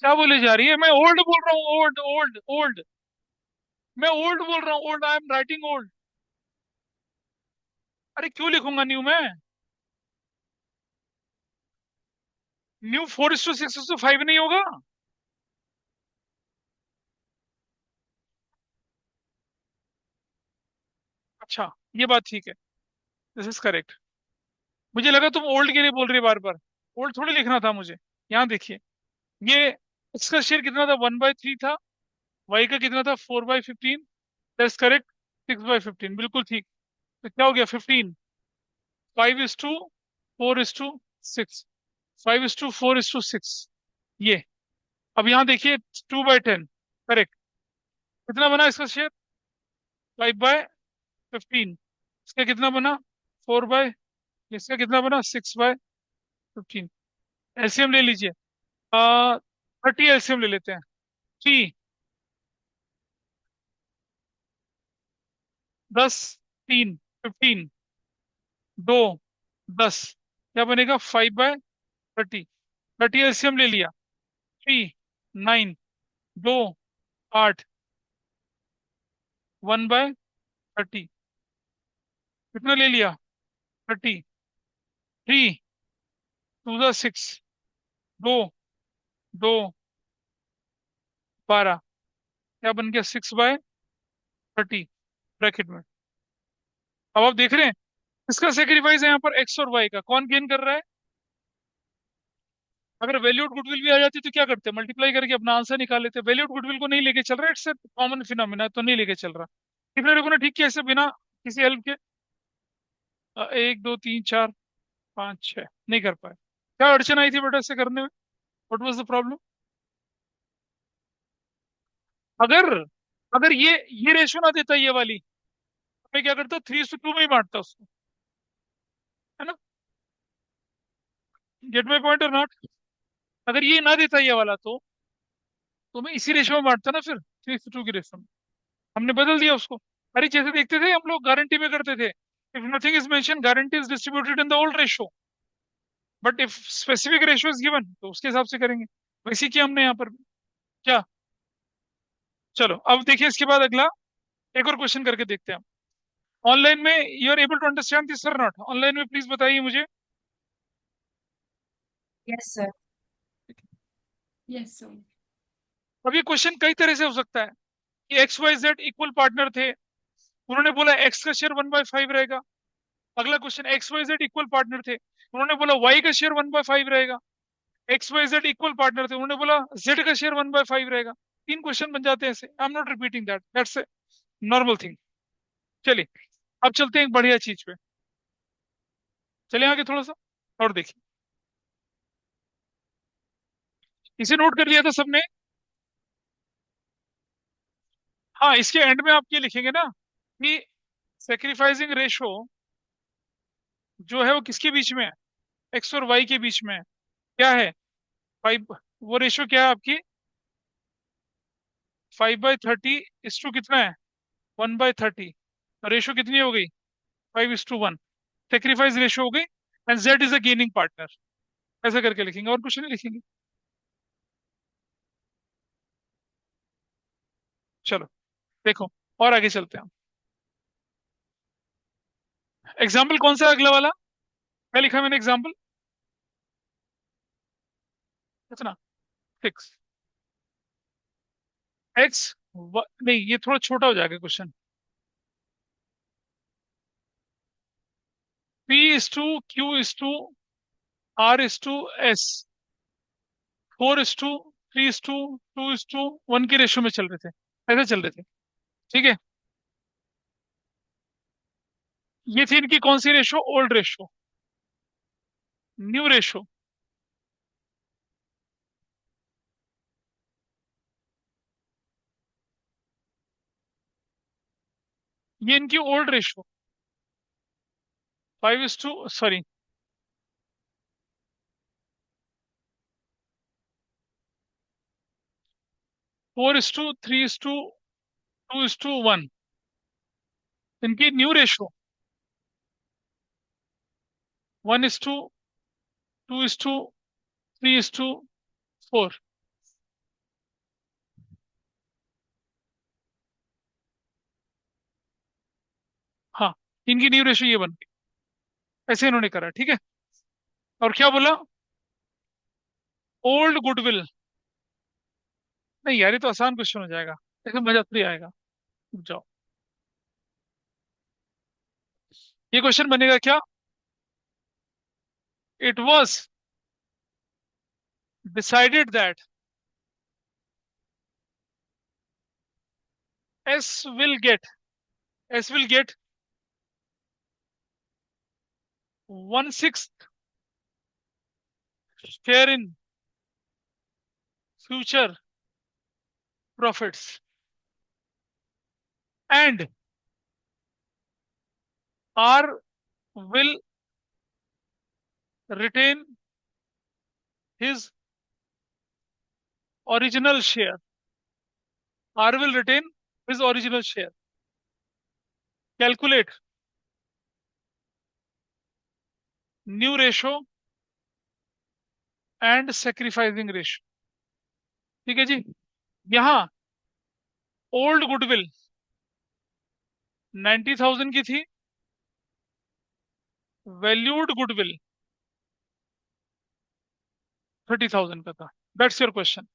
क्या बोले जा रही है? मैं ओल्ड बोल रहा हूँ। Old old old. मैं ओल्ड बोल रहा हूँ। Old, I am writing old. अरे क्यों लिखूंगा न्यू मैं? न्यू 4:6:5 नहीं होगा? अच्छा, ये बात ठीक है। This is correct. मुझे लगा तुम ओल्ड के लिए बोल रही बार बार। ओल्ड थोड़ी लिखना था मुझे। यहाँ देखिए। ये इसका शेयर कितना था? 1/3 था। वाई का कितना था? 4/15। That's correct. 6/15 बिल्कुल ठीक। तो क्या हो गया? 15। 5:4:6। 5:4:6। ये। अब यहाँ देखिए। 2/10। करेक्ट। कितना बना इसका शेयर? 5/15। इसका कितना बना? 4/। इसका कितना बना? 6/15। एलसीएम ले लीजिए। 30 एलसीएम ले लेते हैं। 3। 10। 3। 15। 2। 10। क्या बनेगा? 5/30। 30 एलसीएम ले लिया। 3। 9। 2। 8। 1/30। कितना ले लिया? 30। 3। 2 6। 2। 2। 12। क्या बन गया? 6/30 ब्रैकेट में। अब आप देख रहे हैं। इसका सेक्रीफाइस है यहाँ पर एक्स और वाई का। कौन गेन कर रहा है? अगर वैल्यूड गुडविल भी आ जाती तो क्या करते? मल्टीप्लाई करके अपना आंसर निकाल लेते। वैल्यूड गुडविल को नहीं लेके चल रहा है। इट्स कॉमन फिनोमिना, तो नहीं लेके चल रहा। कितने लोगों ने ठीक किया इसे बिना किसी हेल्प के? 1 2 3 4 5 6 नहीं कर पाए। क्या अड़चन आई थी बेटा इसे करने में? What was the problem? अगर अगर ये रेशो ना देता ये वाली, तो मैं क्या करता? 3:2 में ही बांटता उसको। है ना? गेट माई पॉइंट और नॉट? अगर ये ना देता ये वाला, तो मैं इसी रेशो में बांटता ना फिर। 3:2 की रेशो में। हमने बदल दिया उसको। अरे जैसे देखते थे हम लोग गारंटी में करते थे। If nothing is mention, guarantee is distributed in the old ratio. But if specific ratio is given, तो उसके हिसाब से करेंगे। वैसे किया हमने यहाँ पर। क्या? चलो अब देखिए इसके बाद अगला एक और क्वेश्चन करके देखते हैं। ऑनलाइन में you are able to understand this और नॉट? ऑनलाइन में प्लीज बताइए मुझे। Yes sir. Yes sir. अब ये क्वेश्चन कई तरह से हो सकता है कि X Y Z equal partner थे, उन्होंने बोला एक्स का शेयर 1/5 रहेगा। अगला question, X Y Z equal partner थे, उन्होंने बोला वाई का शेयर 1/5 रहेगा। X Y Z equal partner थे, उन्होंने बोला जेड का शेयर 1/5 रहेगा। तीन क्वेश्चन बन जाते हैं ऐसे। I am not repeating that, that's a normal thing. चलिए, अब चलते हैं एक बढ़िया चीज पे। चलिए आगे थोड़ा सा और देखिए। इसे नोट कर लिया था सबने? हाँ, इसके एंड में आप ये लिखेंगे ना कि सेक्रीफाइसिंग रेशो जो है वो किसके बीच में है? एक्स और वाई के बीच में है। क्या है? 5। वो रेशो क्या है आपकी? 5/30 इस टू कितना है? 1/30। रेशो कितनी हो गई? 5:1। सेक्रीफाइस रेशो हो गई। And Z is a gaining partner. ऐसा करके लिखेंगे, और कुछ नहीं लिखेंगे। चलो देखो, और आगे चलते हैं। एग्जाम्पल कौन सा है अगला वाला? क्या लिखा मैंने एग्जाम्पल? कितना? 6। एक्स, नहीं, ये थोड़ा छोटा हो जाएगा क्वेश्चन। P:2, Q:2, R:1 4:3:2:1 के रेशियो में चल रहे थे, ऐसे चल रहे थे। ठीक है, ये थी इनकी कौन सी ratio? Old ratio, new ratio. ये इनकी ओल्ड रेशो, 5:, 4:3:2:1। इनकी न्यू रेशो 1:2:3:4। हाँ, इनकी न्यू रेशो ये बन गई। ऐसे इन्होंने करा, ठीक है। और क्या बोला? Old goodwill. नहीं यार, ये तो आसान क्वेश्चन हो जाएगा, ऐसे मजा थोड़ी आएगा। रुक जाओ। ये क्वेश्चन बनेगा क्या? It was decided that S will get S will get 1/6 share in future profits, and R will retain his original share. R will retain his original share. Calculate new ratio and sacrificing ratio. ठीक है जी। यहाँ old goodwill 90,000 की थी, valued goodwill 30,000 का था। That's your question.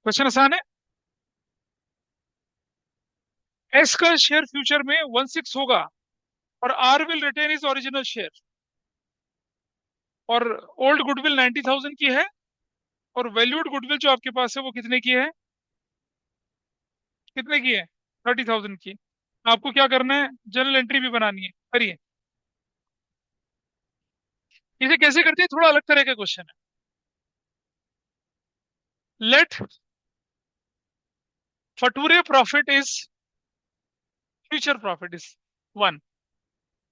Question आसान है। S का शेयर फ्यूचर में 1/6 होगा, और R will retain is original share. और ओल्ड गुडविल 90,000 की है, और वैल्यूड गुडविल जो आपके पास है वो कितने की है? कितने की है? 30,000 की। आपको क्या करना है? जर्नल एंट्री भी बनानी है, करिए। इसे कैसे करते हैं? थोड़ा अलग तरह का क्वेश्चन है। Let future profit is future profit is 1।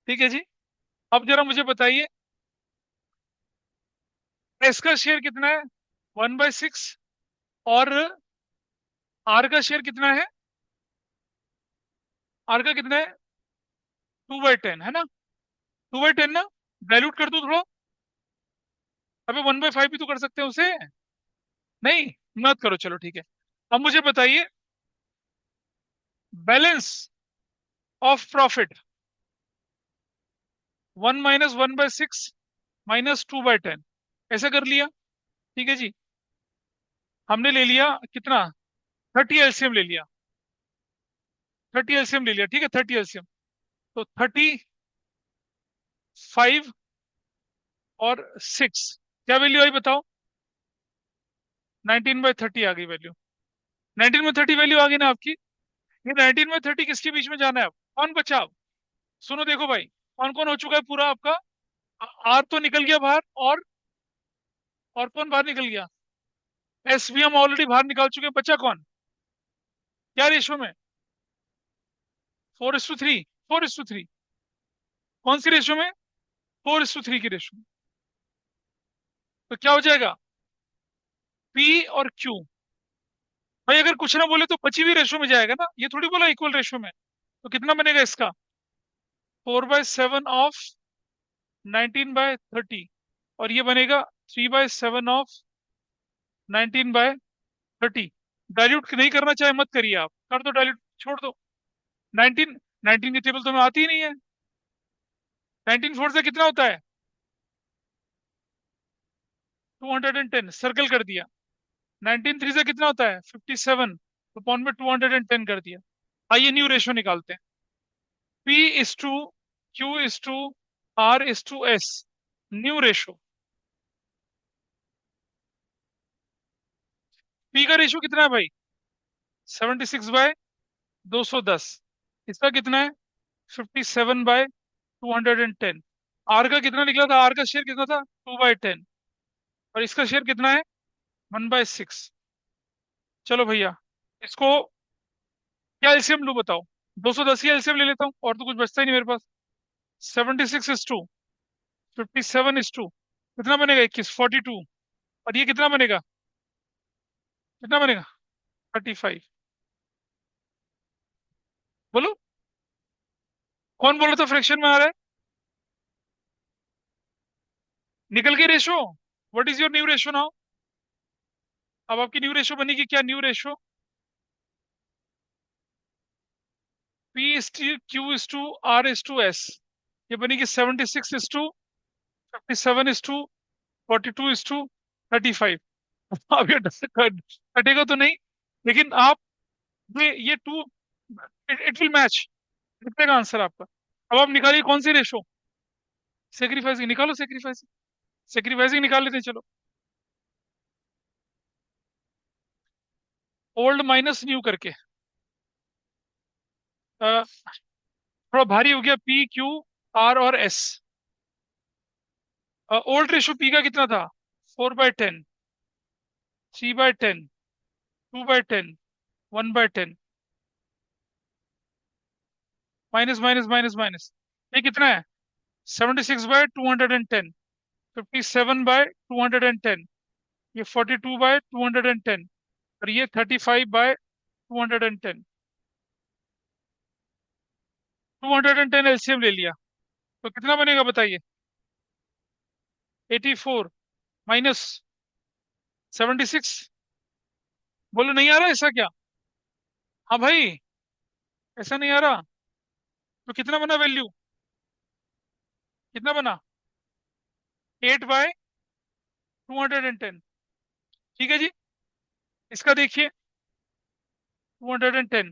ठीक है जी। अब जरा मुझे बताइए, एस का शेयर कितना है? 1/6। और आर का शेयर कितना है? आर का कितना है? 2/10 है ना? 2/10 ना? वैल्यूट कर दो थोड़ा। अबे 1/5 भी तो कर सकते हैं उसे। नहीं, मत करो, चलो ठीक है। अब मुझे बताइए, बैलेंस ऑफ प्रॉफिट 1 - 1/6 -2/10, ऐसा कर लिया। ठीक है जी। हमने ले लिया कितना, 30 एलसीएम ले लिया। 30 एलसीएम ले लिया, ठीक है, 30 एलसीएम। तो 35 और 6, क्या वैल्यू आई बताओ। 19/30 आ गई वैल्यू। 19/30 वैल्यू आ गई ना आपकी। ये 19/30 किसके बीच में जाना है अब, कौन बचा अब। सुनो देखो भाई, कौन कौन हो चुका है पूरा आपका। आर तो निकल गया बाहर, और कौन बाहर निकल गया। एस भी हम ऑलरेडी बाहर निकाल चुके हैं, बचा कौन, क्या रेशो में। 4:3। 4:3, कौन सी रेशो में, 4:3 की रेशो में। तो क्या हो जाएगा, पी और क्यू। भाई अगर कुछ ना बोले तो बची हुई रेशो में जाएगा ना, ये थोड़ी बोला इक्वल रेशो में। तो कितना बनेगा इसका, 4/7 ऑफ 19/30, और ये बनेगा 3/7 ऑफ 19/30। डाइल्यूट नहीं करना चाहे मत करिए, आप कर दो डाइल्यूट, छोड़ दो। 19, 19 की टेबल तो में आती ही नहीं है। 19 4 से कितना होता है, 210, सर्कल कर दिया। 19 3 से कितना होता है, 57, तो पॉइंट में 210 कर दिया। आइए न्यू रेशो निकालते हैं। P/Q/R/S, new ratio. पी का रेशो कितना है भाई, 76/210। इसका कितना है, 57/210। आर का कितना निकला था, आर का शेयर कितना था, 2/10। और इसका शेयर कितना है, 1/6। चलो भैया, इसको क्या एलसीएम लूं बताओ। 210 ही एलसीएम ले लेता हूँ, और तो कुछ बचता ही नहीं मेरे पास। 76/2, 57/2, कितना बनेगा, 21, 42। और ये कितना बनेगा, कितना बनेगा, 35। बोलो, कौन बोल रहा था फ्रैक्शन में आ रहा है। निकल के ratio. What is your new ratio now. अब आपकी न्यू रेशो बनेगी क्या, न्यू रेशो। P/Q/R/S, ये बनेगी 76/2, 57/42/35। अब ये कटेगा तो नहीं, लेकिन आप ये टू, इट विल मैच, निकलेगा आंसर आपका। अब आप निकालिए कौन सी रेशो, सेक्रीफाइसिंग निकालो, सेक्रीफाइसिंग। सेक्रीफाइसिंग निकाल लेते हैं चलो। ओल्ड माइनस न्यू करके, थोड़ा भारी हो गया, P/Q/R और S। ओल्ड रेशो पी का कितना था, 4/10, 3/10, 2/10, 1/10, माइनस माइनस माइनस माइनस, ये कितना है, 76/210, 57/210, ये 42/210, और ये 35/210। 210 एलसीएम ले लिया, तो कितना बनेगा बताइए। 84 -76। बोलो नहीं आ रहा ऐसा क्या। हाँ भाई, ऐसा नहीं आ रहा। तो कितना बना वैल्यू, कितना बना, 8/210। ठीक है जी। इसका देखिए, 210,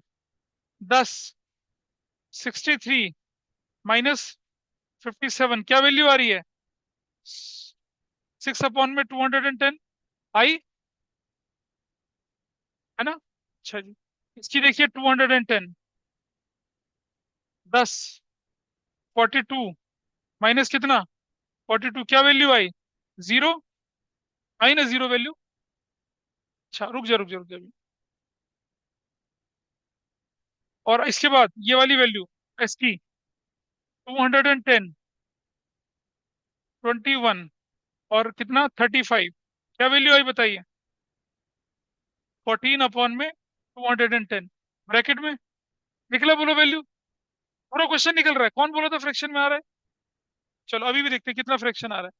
10, 63 -57, क्या वैल्यू आ रही है, 6/210 आई, है ना। अच्छा जी, इसकी देखिए 210, 10, 42 माइनस कितना, 42, क्या वैल्यू आई, जीरो, आई ना जीरो वैल्यू। अच्छा रुक जा रुक जा रुक जा अभी। और इसके बाद ये वाली वैल्यू इसकी, 210, 21, और कितना, 35, क्या वैल्यू आई बताइए, 14/210, ब्रैकेट में। निकला बोलो वैल्यू, पूरा क्वेश्चन निकल रहा है, कौन बोला था फ्रैक्शन में आ रहा है। चलो अभी भी देखते हैं कितना फ्रैक्शन आ रहा है।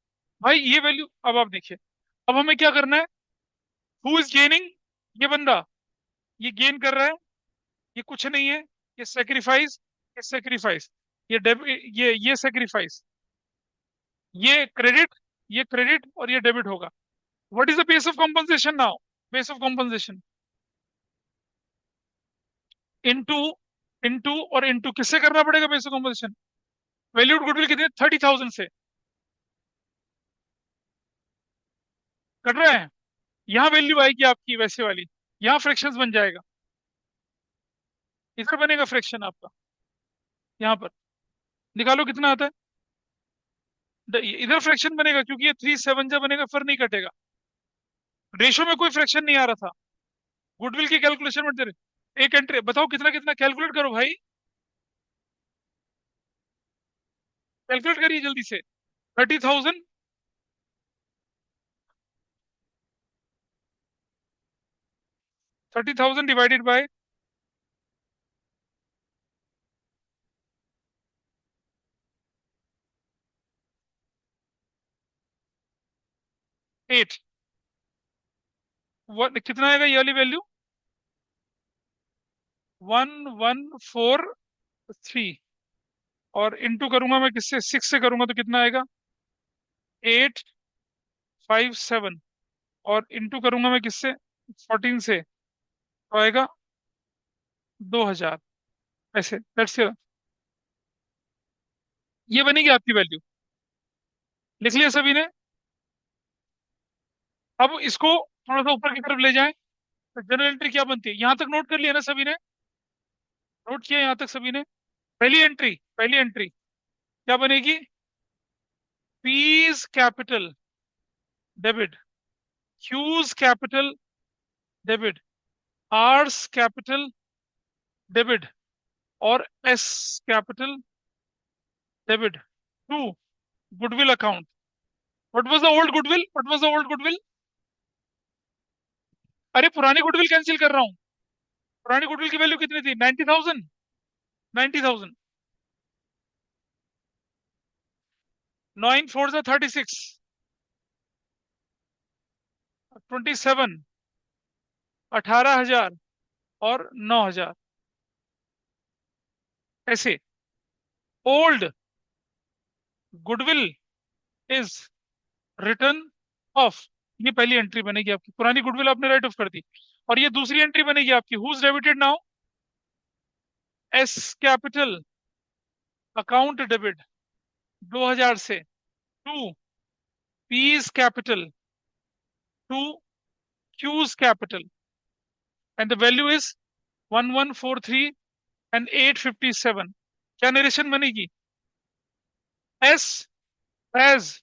भाई ये वैल्यू, अब आप देखिए, अब हमें क्या करना है, हु इज गेनिंग, ये बंदा, ये गेन कर रहा है, ये कुछ नहीं है, ये सेक्रीफाइस, ये सेक्रीफाइस, ये ये सेक्रीफाइस, ये क्रेडिट और ये डेबिट होगा. What is the base of compensation now? Base of compensation into, into और इनटू किससे करना पड़ेगा base of compensation? Valued goodwill कितने? 30,000 से कट रहा है. यहाँ वैल्यू आएगी आपकी वैसे वाली, यहाँ फ्रैक्शंस बन जाएगा. इधर बनेगा फ्रैक्शन आपका, यहाँ पर निकालो कितना आता है. इधर फ्रैक्शन बनेगा क्योंकि ये 3 7 जब बनेगा फिर नहीं कटेगा. रेशो में कोई फ्रैक्शन नहीं आ रहा था. गुडविल की कैलकुलेशन में तेरे एक एंट्री बताओ कितना कितना, कैलकुलेट करो भाई, कैलकुलेट करिए जल्दी से. 30,000, 30,000 डिवाइडेड बाय 8. कितना आएगा ये वाली वैल्यू? 1143. और इंटू करूंगा मैं किससे? 6 से करूंगा तो कितना आएगा? 857. और इंटू करूंगा मैं किससे? 14 से तो आएगा 2,000. ऐसे दैट्स, ये बनेगी आपकी वैल्यू. लिख लिया सभी ने? अब इसको थोड़ा सा ऊपर की तरफ ले जाएं. तो जनरल एंट्री क्या बनती है? यहां तक नोट कर लिया ना सभी ने? नोट किया यहां तक सभी ने? पहली एंट्री क्या बनेगी? P's capital debit, Q's capital debit, R's capital debit, और S capital debit to goodwill account. What was the old goodwill? What was the old goodwill? अरे पुरानी गुडविल कैंसिल कर रहा हूँ. पुरानी गुडविल की वैल्यू कितनी थी? 90,000. 90,000. 9 4 36, 27, 18,000 और 9,000. ऐसे old goodwill is return of. ये पहली एंट्री बनेगी आपकी. पुरानी गुडविल आपने राइट ऑफ कर दी. और ये दूसरी एंट्री बनेगी आपकी. Whose debited now? S capital account debit 2,000 से to P's capital to Q's capital. And the value is 1143 and 857. क्या नरेशन बनेगी? S has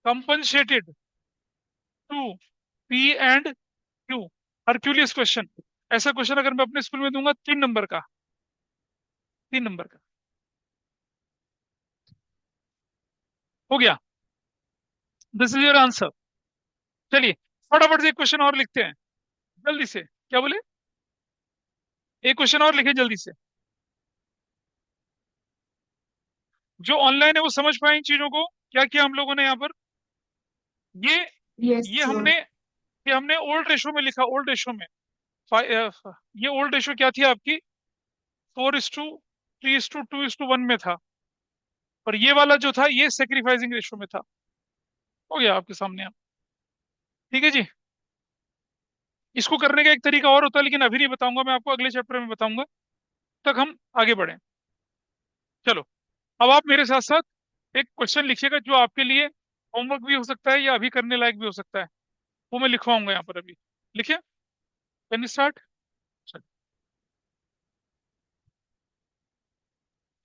compensated to P and Q. Herculean question. ऐसा क्वेश्चन अगर मैं अपने स्कूल में दूंगा 3 नंबर का, 3 नंबर का. हो गया. This is your answer. चलिए फटाफट से एक क्वेश्चन और लिखते हैं जल्दी से. क्या बोले? एक क्वेश्चन और लिखे जल्दी से. जो ऑनलाइन है वो समझ पाए इन चीजों को. क्या किया हम लोगों ने यहाँ पर? ये यस ये सर। हमने ये हमने ओल्ड रेशो में लिखा. ओल्ड रेशो में ये ओल्ड रेशो क्या थी आपकी? 4:3:2:1 में था. और ये वाला जो था ये सेक्रीफाइसिंग रेशो में था. हो गया आपके सामने आप. ठीक है जी. इसको करने का एक तरीका और होता है लेकिन अभी नहीं बताऊंगा, मैं आपको अगले चैप्टर में बताऊंगा. तक हम आगे बढ़े. चलो अब आप मेरे साथ साथ एक क्वेश्चन लिखिएगा जो आपके लिए होमवर्क भी हो सकता है या अभी करने लायक भी हो सकता है. वो मैं लिखवाऊंगा यहाँ पर अभी. लिखिए. Can start.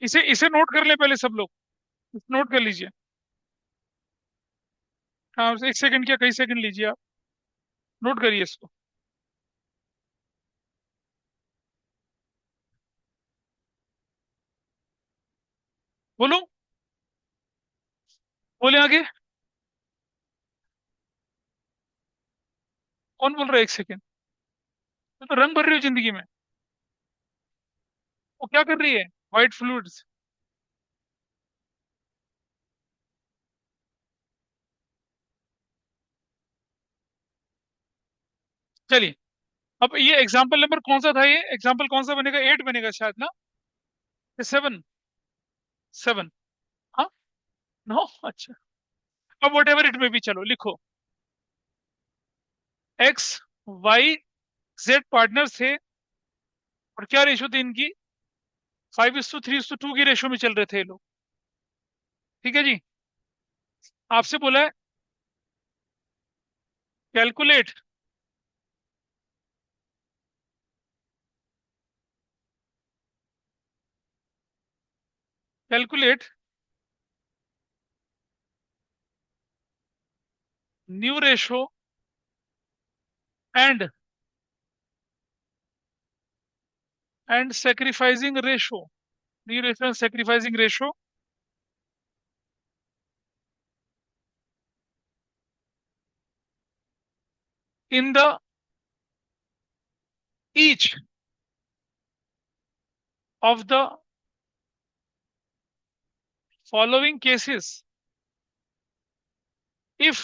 इसे इसे नोट कर ले पहले सब लोग. नोट कर लीजिए. हाँ 1 सेकंड क्या कई सेकंड लीजिए आप. नोट करिए इसको. बोलो. बोले आगे. कौन बोल रहा है 1 सेकंड? तो रंग भर रही हो जिंदगी में. वो क्या कर रही है? White fluids. चलिए. अब ये एग्जाम्पल नंबर कौन सा था? ये एग्जाम्पल कौन सा बनेगा? 8 बनेगा शायद ना? 7. 7. हाँ नो, अच्छा। अब वट एवर इट में भी, चलो लिखो। एक्स, वाई, जेड पार्टनर्स थे, और क्या रेशो थी इनकी? 5:3:2 की रेशो में चल रहे थे ये लोग। ठीक है जी। आपसे बोला है calculate calculate new ratio and sacrificing ratio. New ratio and sacrificing ratio in the each of the following cases if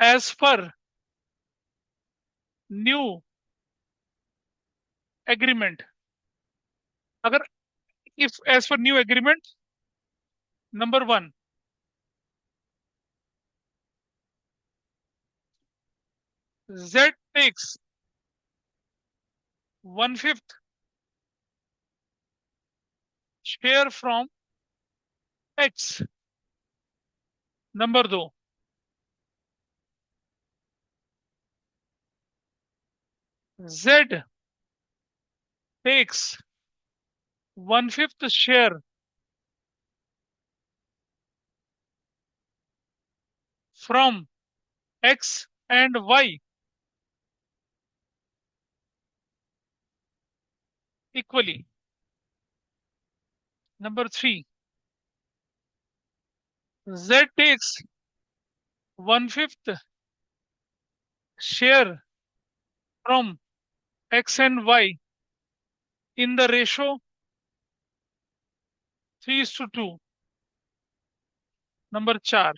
as per new agreement. अगर if as per new agreement, number one, Z takes 1/5 share from X। Number दो, Z takes 1/5 share from X and Y equally। Number three, Z takes 1/5 share from X and Y in the ratio 3:2। Number चार,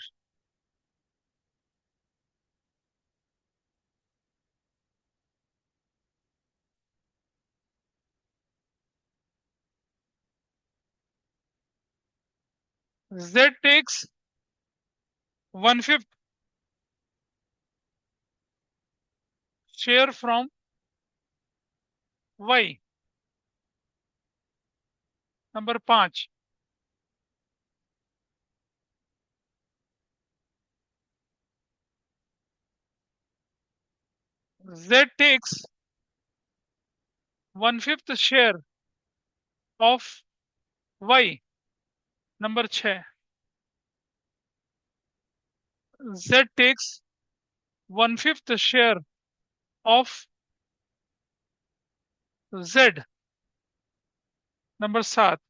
Z takes 1/5 share from Y। Number पांच, Z takes 1/5 share of Y। Number छह, Z takes 1/5 share of Z। Number सात,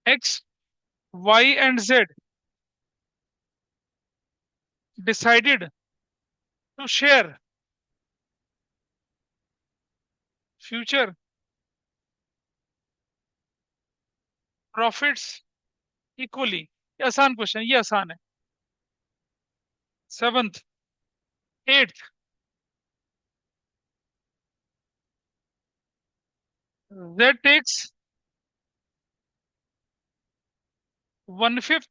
X, Y and Z decided to share future profits equally। ये आसान question, ये आसान है। Seventh, eighth, Z takes 1/5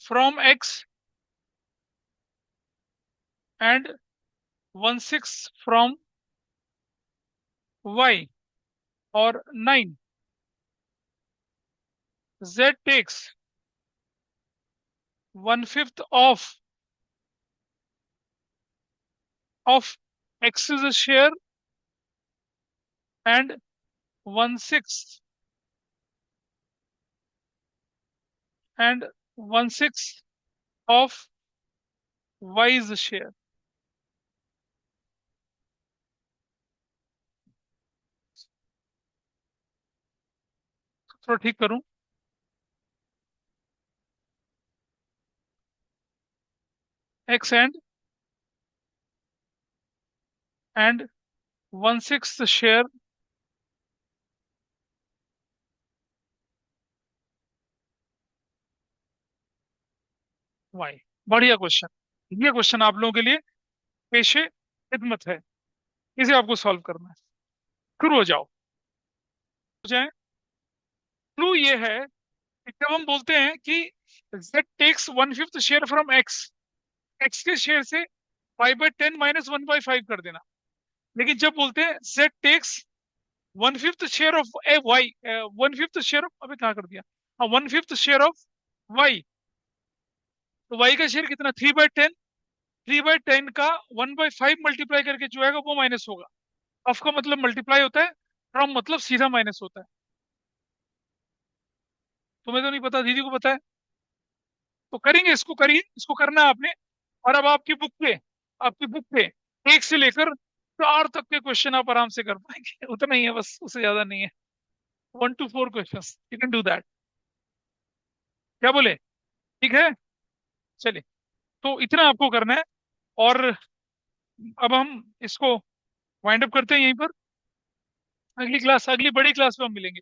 from X and 1/6 from Y, और 9, Z takes 1/5 of X's share and 1/6 and 1/6 of Y's share। थोड़ा ठीक करूं। X and 1/6 share Y। बढ़िया क्वेश्चन। ये क्वेश्चन आप लोगों के लिए पेशे खिदमत है, इसे आपको सॉल्व करना है। शुरू हो जाओ, हो जाए। क्लू ये है कि जब हम बोलते हैं कि z takes one fifth share from x, x के शेयर से 5/10 माइनस 1/5 कर देना। लेकिन जब बोलते हैं z takes one fifth share of A Y, one fifth share of, अबे कहाँ कर दिया, हाँ, one fifth share of Y, तो वाई का शेयर कितना, 3/10, 3/10 का 1/5 मल्टीप्लाई करके जो आएगा वो माइनस होगा। ऑफ का मतलब मल्टीप्लाई होता है, फ्रॉम मतलब सीधा माइनस होता है। तुम्हें तो नहीं पता, दीदी को पता है। तो करेंगे, इसको करिए, इसको करना है आपने। और अब आपकी बुक पे एक से लेकर चार तक के क्वेश्चन आप आराम से कर पाएंगे। उतना ही है बस, उससे ज्यादा नहीं है। 1 to 4 question you can do that. क्या बोले? ठीक है, चलिए। तो इतना आपको करना है। और अब हम इसको वाइंड अप करते हैं यहीं पर। अगली क्लास, अगली बड़ी क्लास में हम मिलेंगे।